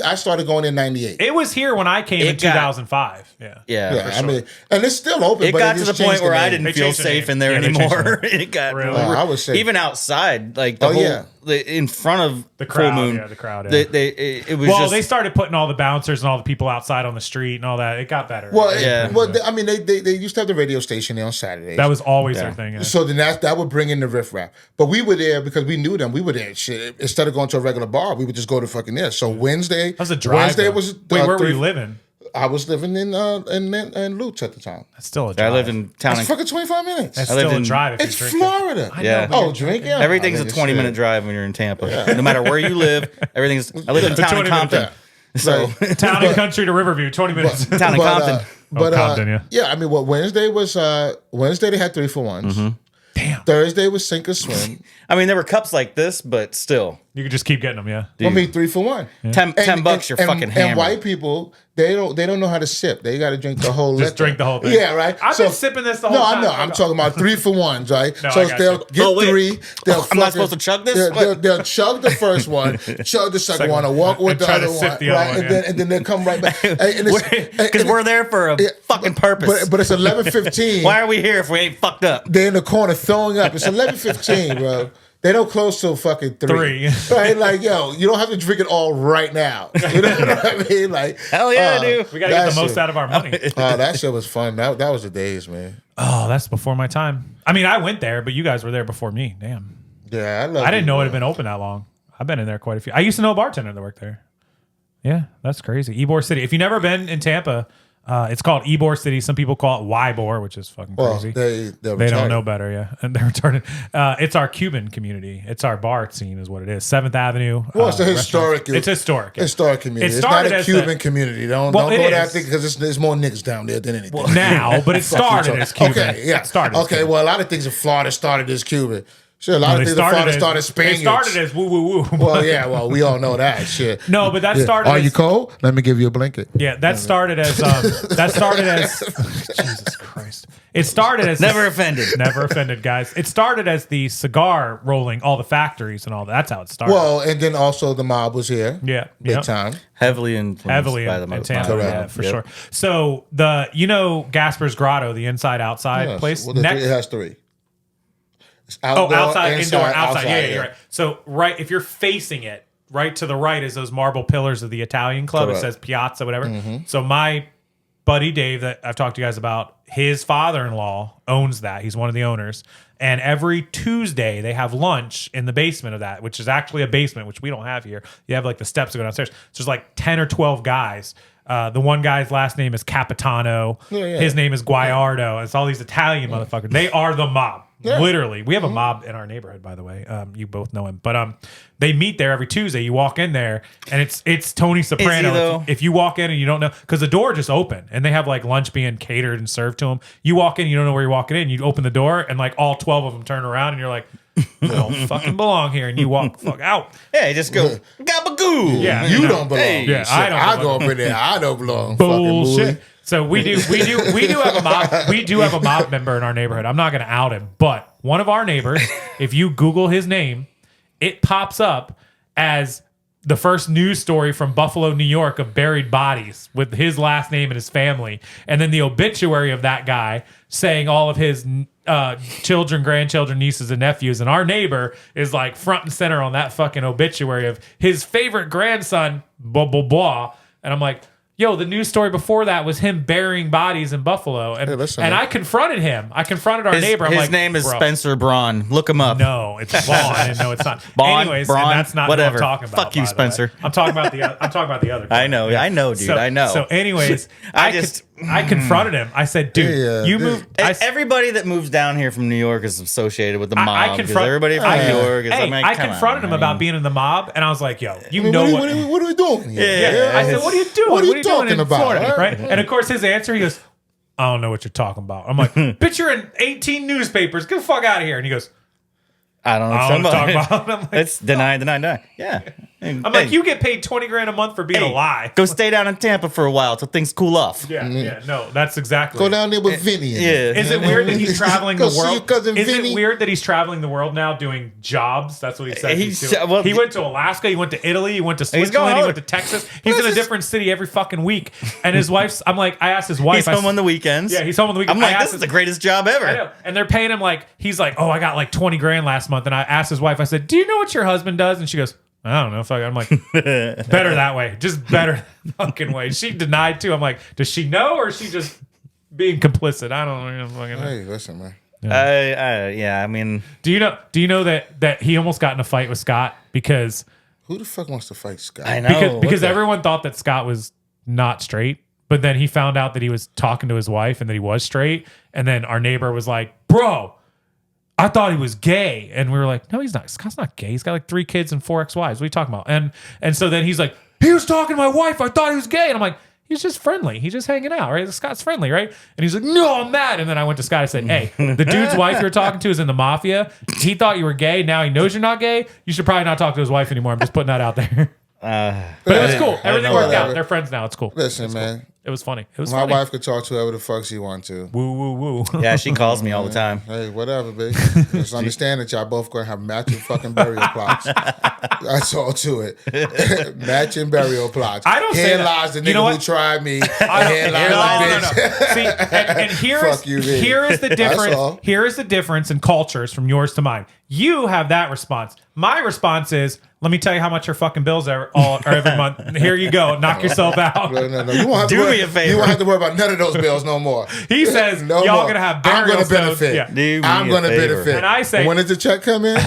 I started going in '98. It was here when I came in It got- 2005. Yeah. Yeah, Yeah, for I sure. mean, and it's still open. It but got to just the point changed where I name. didn't They feel changed the safe name. in there Yeah, they changed the anymore. name. It got Really? No, I was safe. even outside, like the Oh, whole yeah. in front of The crowd, Full Moon. yeah, the crowd, yeah. It was Well, just they started putting all the bouncers and all the people outside on the street and all that. It got better. Well, Yeah. I mean, they used to have the radio station there on Saturdays. That was always Yeah. their thing. Yeah. So then that would bring in the riffraff. But we were there because we knew them. We were there. Shit. Instead of going to a regular bar, we would just go to fucking there. So Wednesday, That was a drive. Wednesday though. was Wait, where were 3 you living? I was living in Lutz at the time. That's still a I drive. lived in town. That's fucking 25 minutes. That's I lived still a in- drive if It's you drink Florida. I Yeah. know, but Oh, you're drinking. Everything's I a think 20-minute shit. drive when you're in Tampa. No matter where you live, everything's. I live in It's a town in 20-minute Compton, so Right. Town and country to Riverview, 20 minutes. town in Compton. Compton, yeah. I mean, what Wednesday was? Wednesday they had 3 for 1s. Damn. Thursday was sink or swim. I mean, there were cups like this, but still, You could just keep getting them, yeah. I mean, 3 for 1. 10 bucks, you're fucking And hammered. white people, they don't know how to sip. They got to drink the whole. Just liquor. drink the whole thing. Yeah, right. I've been sipping this the whole no, time. I know. I'm talking about 3 for 1s, right? No, so I got they'll you. get Oh, wait. 3. They'll I'm not fucking- supposed to chug this? They'll chug the first one, chug the second one, and walk with and the try to other sip one, the other right? one, and yeah. then they'll come right back. Because we're there for a fucking purpose. But it's 11:15. Why are we here if we ain't fucked up? They're in the corner throwing up. It's 11:15, bro. They don't close till fucking 3. Right? Like, yo, you don't have to drink it all right now. You know what I mean? Like, Hell yeah, dude. We got to get that the most shit- out of our money. that shit was fun. That was the days, man. Oh, that's before my time. I mean, I went there, but you guys were there before me. Damn. Yeah, I love. I didn't you, know it bro. had been open that long. I've been in there quite a few. I used to know a bartender that worked there. Yeah, that's crazy. Ybor City. If you've never been in Tampa, it's called Ybor City. Some people call it Ybor, which is fucking Well, crazy. they're They don't retarded. know better, yeah. And they're retarded. It's our Cuban community. It's our bar scene, is what it is. 7th Avenue. Well, it's a restaurants. historic. It's historic. yeah. Historic community. It It's not started a as Cuban the- community. Don't Well, go it there is. because there's more niggas down there than anything. Now, but it started as Cuban. Okay, yeah. It started as Okay, Cuban. well, a lot of things in Florida started as Cuban. Shit, a lot of things started They Spaniards. started as woo woo woo. Well, yeah, well, we all know that shit. No, but that Yeah. started. Are as, you cold? Let me give you a blanket. Yeah, that started as Jesus Christ. It started as Never offended. never offended, guys. It started as the cigar rolling, all the factories and all that. That's how it started. Well, and then also the mob was here. yeah, Big yep. time. Heavily influenced Heavily by the in mob. Tampa, Correct. yeah, for Yep. sure. So Gasper's Grotto, the inside outside Yes. place. Well, it has 3. It's Oh, outdoor, outside, indoor, outside. Yeah, yeah. you're right. So if you're facing it, right to the right is those marble pillars of the Italian club. Correct. It says Piazza, whatever. So my buddy Dave, that I've talked to you guys about, his father-in-law owns that. He's one of the owners. And every Tuesday they have lunch in the basement of that, which is actually a basement, which we don't have here. You have like the steps to go downstairs. So there's like 10 or 12 guys. The one guy's last name is Capitano. Yeah. His name is Guaiardo. It's all these Italian motherfuckers. They are the mob. Yeah. Literally. We have a mob in our neighborhood, by the way. You both know him. But they meet there every Tuesday. You walk in there and it's Tony Soprano. though? If you walk in and you don't know, because the door just opened and they have like lunch being catered and served to them. You walk in, you don't know where you're walking in. You open the door and like all 12 of them turn around and you're like, I don't fucking belong here. And you walk the fuck out. Yeah, just go gabagoo. Yeah. You don't belong. Hey. Yeah, Shit, I don't I go belong. up in there. I don't belong. Fucking Bullshit. bully. So we do have a mob. We do have a mob member in our neighborhood. I'm not going to out him, but one of our neighbors, if you Google his name, it pops up as the first news story from Buffalo, New York, of buried bodies with his last name and his family, and then the obituary of that guy saying all of his children, grandchildren, nieces, and nephews. And our neighbor is like front and center on that fucking obituary of his favorite grandson, blah blah blah. And I'm like, yo, the news story before that was him burying bodies in Buffalo. And, Hey, listen, and man. I confronted him. I confronted our His, neighbor. I'm his like, name is "Bro, Spencer Braun. Look him up. No, it's Vaughn. I didn't know it's not. Vaughn, Anyways, Braun, and that's not whatever. what I'm talking about. Fuck you, by the way. Spencer. I'm talking about the other. I know, guy. I know, dude. I know. So, anyways, I I confronted him. I said, dude, Yeah, you dude. moved. Everybody that moves down here from New York is associated with the mob. I 'cause confront everybody from New York is Hey, like, I come confronted on, him about being in the mob, and I was like, "Yo, you I mean, know what are we doing here? Yeah. I said, "What are you doing? What are you doing talking in about, Florida?" huh? Right? And of course, his answer, he goes, "I don't know what you're talking about." I'm like, "Bitch, you're in 18 newspapers. Get the fuck out of here!" And he goes, I don't know. "I don't what want to you're talk about." I'm like, It's deny. Yeah. I'm like, "You get paid $20,000 a month for being a lie." Go stay down in Tampa for a while till things cool off. Yeah, no, that's exactly. Go down there with Vinny. Yeah. Is it weird that he's traveling Go the see your world? cousin Is Vinny. it weird that he's traveling the world now doing jobs? That's what he said. He's- doing. well, he went to Alaska. He went to Italy. He went to going Switzerland. He all- went to Texas. He's in a different city every fucking week. And his wife's. I'm like, I asked his wife. He's I home s- on the weekends. Yeah, he's home on the weekend. I'm like, I this asked is the greatest job ever. I know. And they're paying him like, he's like, oh, I got like $20,000 last month. And I asked his wife, I said, do you know what your husband does? And she goes, I don't know. Fuck. I'm like, better that way. Just better fucking way. She denied too. I'm like, does she know or is she just being complicit? I don't know. Fucking know. Hey, listen, man. Yeah, I mean, Do you know that he almost got in a fight with Scott because Who the fuck wants to fight Scott? I know. because everyone thought that Scott was not straight, but then he found out that he was talking to his wife and that he was straight, and then our neighbor was like, "Bro, I thought he was gay," and we were like, "No, he's not. Scott's not gay. He's got like 3 kids and 4 ex-wives. What are you talking about?" And so then he's like, "He was talking to my wife. I thought he was gay," and I'm like, "He's just friendly. He's just hanging out, right? Scott's friendly, right?" And he's like, "No, I'm mad." And then I went to Scott. I said, "Hey, the dude's wife you're talking to is in the mafia. He thought you were gay. Now he knows you're not gay. You should probably not talk to his wife anymore. I'm just putting that out there." But it was cool. Everything worked out. They're friends now. It's cool. Listen, man. It was funny. It was My funny. wife could talk to whoever the fuck she want to. Woo woo woo. yeah, she calls me all the time. Hey, whatever, bitch. Just understand that y'all both gonna have matching fucking burial plots. That's all to it. Matching burial plots. I don't say Here that. lies the You know nigga who what? tried me. I And don't- here lies the bitch. See, and here is Fuck you, Vinny. here is the That's difference. all. Here is the difference in cultures from yours to mine. You have that response. My response is, let me tell you how much your fucking bills are every month. Here you go. Knock yourself out. No. You won't have Do to worry, me a favor. You won't have to worry about none of those bills no more. He says, No y'all more. gonna have I'm burial gonna stones. benefit. Yeah. Do me I'm a gonna favor. benefit. And I say- when does the check come in?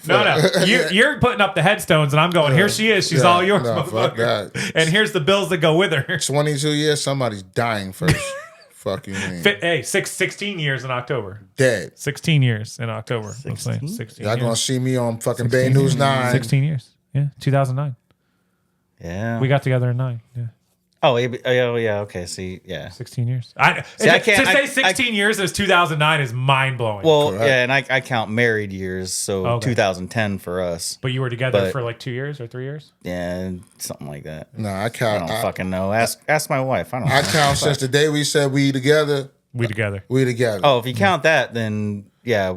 No. You're putting up the headstones, and I'm going, here she is. She's Yeah, all yours, no, fuck motherfucker. that. And here's the bills that go with her. 22 years, somebody's dying first. Fuck you mean? Hey, 16 years in October. Dead. 16 years in October. I'm saying 16 Y'all years. gonna see me on fucking Bay News 9. 16 years. Yeah, 2009. Yeah. We got together in 9. Yeah. Oh, yeah. Okay. See, yeah. 16 years. I to can't- say I- 16 years is 2009 is mind blowing. Well, Correct. yeah, and I count married years, so Okay. 2010 for us. but you were together but- for like 2 years or 3 years. Yeah, something like that. Nah, I I count. don't fucking know. Ask my wife. I don't. I know. count since the day we said we together. We together. We together. Oh, if you count that, then yeah,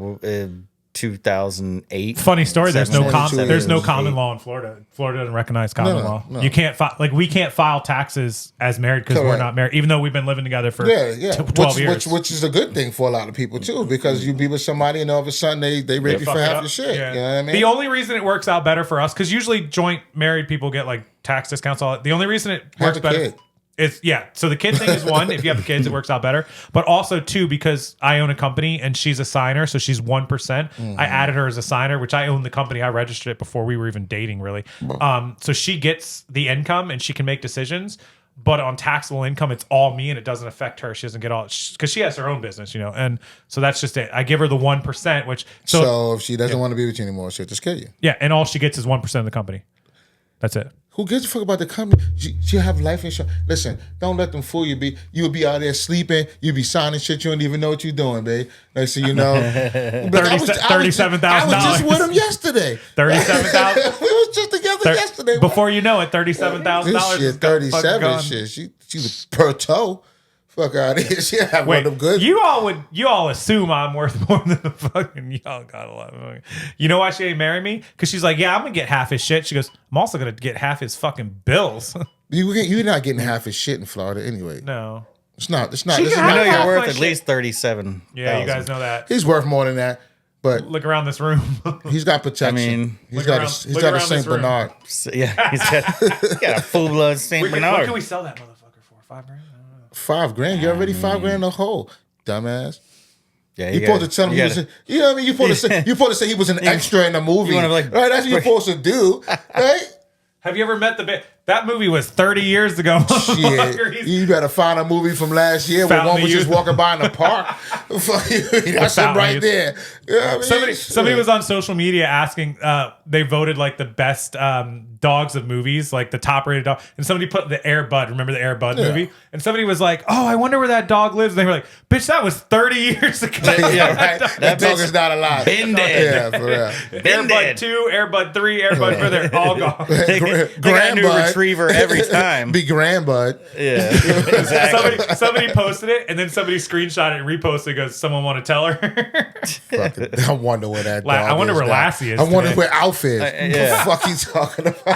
2008. Funny story. There's no 72 there's no years. common law in Florida. Florida doesn't recognize common No, law. no. You can't we can't file taxes as married because we're Correct. not married, even though we've been living together for Yeah. 12 years. Which is a good thing for a lot of people too, because you be with somebody and all of a sudden they rape you Fuck for it half up. your shit. Yeah. You know what I mean? The only reason it works out better for us, because usually joint married people get like tax discounts. All that. The only reason it Have works a better kid. is so the kid thing is one. If you have the kids, it works out better. But also two, because I own a company and she's a signer, so she's 1%. Mm-hmm. I added her as a signer, which I own the company. I registered it before we were even dating, really. So she gets the income and she can make decisions. But on taxable income, it's all me and it doesn't affect her. She doesn't get all because she has her own business, and so that's just it. I give her the 1%, which so if she doesn't want to be with you anymore, she'll just kill you. yeah, and all she gets is 1% of the company. That's it. Who gives a fuck about the company? You have life insurance. Listen, don't let them fool you. You'll be out there sleeping. You'll be signing shit. You don't even know what you're doing, babe. Next thing you know, $37,000. I was just with him yesterday. $37,000. We was just together yesterday. Before you know it, $37,000. This shit, is fucking 37 gone. shit. She was per toe. Fuck out of here. She have one Wait, of them good. you all assume I'm worth more than the fucking y'all got a lot of money. You know why she ain't marry me? Because she's like, yeah, I'm gonna get half his shit. She goes, I'm also gonna get half his fucking bills. You're not getting half his shit in Florida anyway. No. It's not. She This can is have I know not, half you're my worth at shit. least 37. Yeah, you guys know that. he's worth more than that, but Look around this room. he's got protection. I mean, he's look got around- a, he's look got a around Saint this room. Bernard. Yeah, he's got a full blood Saint what Bernard. can we sell that motherfucker for? $5 grand? $5,000. You're already $5,000 in the hole, dumbass. Yeah, You supposed to tell him he was. You know what I mean? You supposed to say he was an extra in the movie, wanna, like, right? That's what you're supposed to do, right? Have you ever met that movie was 30 years ago. Shit, you better find a movie from last year where Fountain one of was just Youth. walking by in the park. Fuck you. That's him Fountain of right Youth. there. You know what I mean? Somebody was on social media asking. They voted like the best dogs of movies, like the top rated dog, and somebody put the Air Bud. Remember the Air Bud movie? And somebody was like, "Oh, I wonder where that dog lives." And they were like, "Bitch, that was 30 years ago." Yeah, right. That dog bitch is not alive. been dead. Yeah, for real. Air Bud dead. 2, Air Bud 3, Air Bud 4, they're all gone. They got a new Grandbud. retriever every time. Be Grandbud. Yeah, exactly. somebody posted it, and then somebody screenshot it and reposted it. And goes, "Someone want to tell her?" Fucking, I wonder where that dog I wonder is where now. Lassie is I wonder today. where Alf is. yeah. What the fuck you talking about?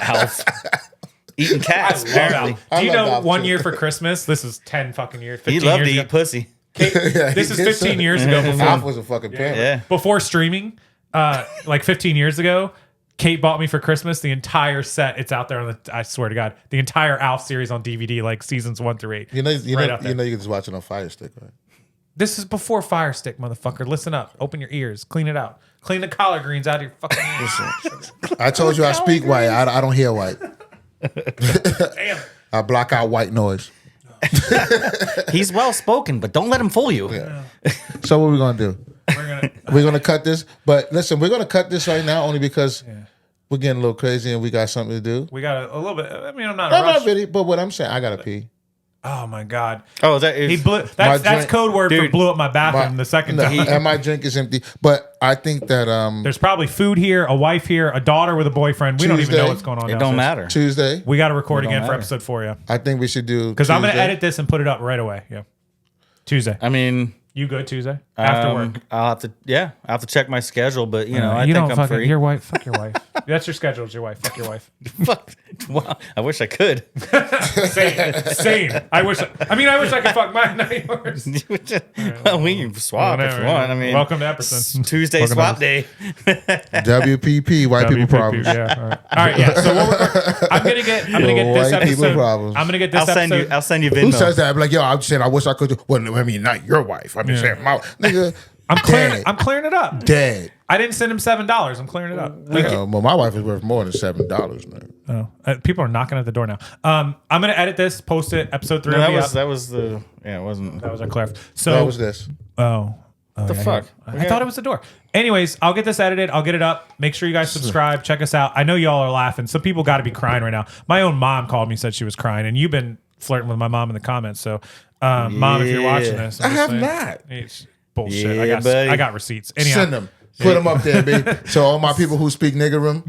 Alf. Eating cats, apparently. Do you I love know Alf, one too. year for Christmas? This is 10 fucking years. 15 He loved years to ago. eat pussy. Yeah, This he is did 15 say- years ago. Alf was a fucking parent. Yeah. Before streaming, like 15 years ago, Kate bought me for Christmas the entire set. It's out there on the. I swear to God, the entire Alf series on DVD, like seasons 1 through 8. You know, Right out there. you can just watch it on Fire Stick, right? This is before Fire Stick, motherfucker. Listen up. Open your ears. Clean it out. Clean the collard greens out of your fucking ears. I told you I speak white. I don't hear white. Damn. I block out white noise. He's well spoken, but don't let him fool you. So what are we gonna do? We're gonna. We're gonna cut this, but listen, we're gonna cut this right now only because we're getting a little crazy and we got something to do. We got a little bit. I mean, I'm not in a I'm not rush. really, but what I'm saying, I gotta pee. Oh my God. Oh, that is. He blew. My That's drink- code word for Dude, blew up my bathroom the second No, time. and my drink is empty. But I think that There's probably food here, a wife here, a daughter with a boyfriend. We don't even know Tuesday. what's going on. it downstairs. don't matter. Tuesday, We got to record It don't again for matter. episode 4, yeah. I think we should do Because I'm going to Tuesday. edit this and put it up right away. Yeah. Tuesday. I mean, You good Tuesday? After work. I'll have to. Yeah, I'll have to check my schedule, but I you think don't I'm fucking, free. your wife. Fuck your wife. That's your schedule. It's your wife. Fuck your wife. Fuck. Wow, I wish I could. Same. I wish I could fuck mine, not yours. Well, we can swap if Whatever. you want. I mean, Welcome to Epperson. Tuesday Welcome to swap day. WPP, white people WPP, problems. Yeah. All right. Yeah. So I'm gonna get this White people episode. problems. I'm gonna get this I'll send episode. you. I'll send you Who Venmo. says that? I'm like, yo, I'm saying I wish I could do. Well, I mean, not your wife. I'm just saying, my nigga. I'm clearing. dead. I'm clearing it up. Dead. I didn't send him $7. I'm clearing it up. Well, my wife is worth more than $7, man. Oh, people are knocking at the door now. I'm gonna edit this, post it. Episode 3 will be up. That was the. Yeah, it wasn't. That was our clarif. So That was this. Oh. What the fuck? I thought it was the door. Anyways, I'll get this edited. I'll get it up. Make sure you guys subscribe. Check us out. I know y'all are laughing. Some people got to be crying right now. My own mom called me, said she was crying, and you've been flirting with my mom in the comments. So, Mom, if you're watching this, I have not. It's bullshit. Yeah, buddy. I got receipts. Anyhow, Send them. Put them up there, baby. So all my people who speak nigger room,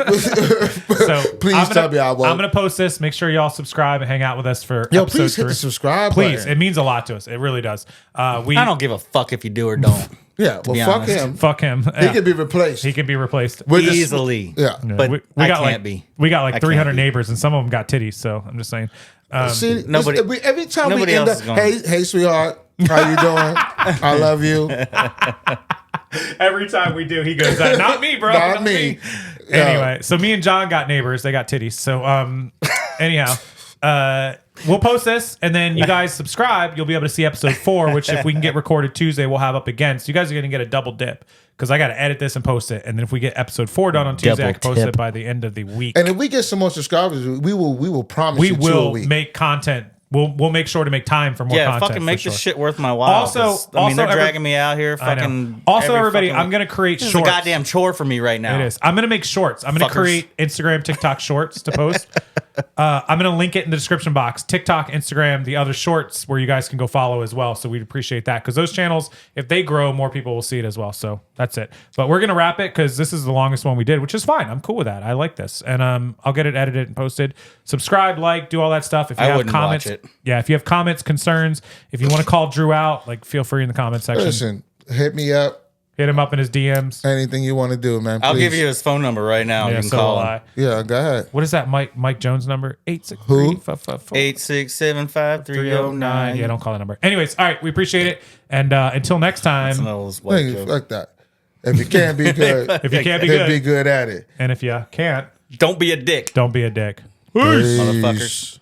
so please tell me I won't. I'm gonna post this. Make sure y'all subscribe and hang out with us for Yo, episode please hit 3. the subscribe Please, button. it means a lot to us. It really does. I don't give a fuck if you do or don't. Yeah, well, be fuck honest. him. Fuck him. He Yeah. can be replaced. He can be replaced. We're just- Easily. Yeah. But we I got can't like be. we got I like can't 300 be. neighbors, and some of them got titties. So I'm just saying. See, nobody- every time we nobody end else up, is gonna- hey, sweetheart, how you doing? I love you. Every time we do, he goes, "Not me, bro. Not me." Yeah. Anyway, so me and John got neighbors. They got titties. So anyhow, we'll post this, and then you guys subscribe. You'll be able to see episode 4, which if we can get recorded Tuesday, we'll have up again. So you guys are going to get a double dip because I got to edit this and post it. And then if we get episode 4 done on Tuesday, I Double can post tip. it by the end of the week. And if we get some more subscribers, we will promise We you 2 a will week. make content. We'll make sure to make time for more Yeah, content. fucking make for this sure. shit worth my while. Also- 'cause, I mean, also they're every- dragging me out here. I know. Fucking. Also, every everybody, fucking I'm going to create This is shorts. a goddamn chore for me right now. It is. I'm going to make shorts. I'm going to Fuckers. create Instagram, TikTok shorts to post. I'm going to link it in the description box. TikTok, Instagram, the other shorts where you guys can go follow as well. So we'd appreciate that because those channels, if they grow, more people will see it as well. So that's it. But we're going to wrap it because this is the longest one we did, which is fine. I'm cool with that. I like this. And I'll get it edited and posted. Subscribe, like, do all that stuff. If you I have wouldn't comments, watch it. yeah, if you have comments, concerns, if you want to call Drew out, like feel free in the comment section. Listen, hit me up. Hit him up in his DMs. Anything you want to do, man. I'll please. give you his phone number right now. Yeah, You can so call will him. I. Yeah, go ahead. What is that Mike Jones number? 863 Who? 8675309. Yeah, don't call that number. Anyways, all right, we appreciate it. And until next time, Those white Hey, jokes. fuck that. If you can't be good, if you can't be then good, be good at it. and if you can't, Don't be a dick, don't be a dick. motherfuckers. Peace.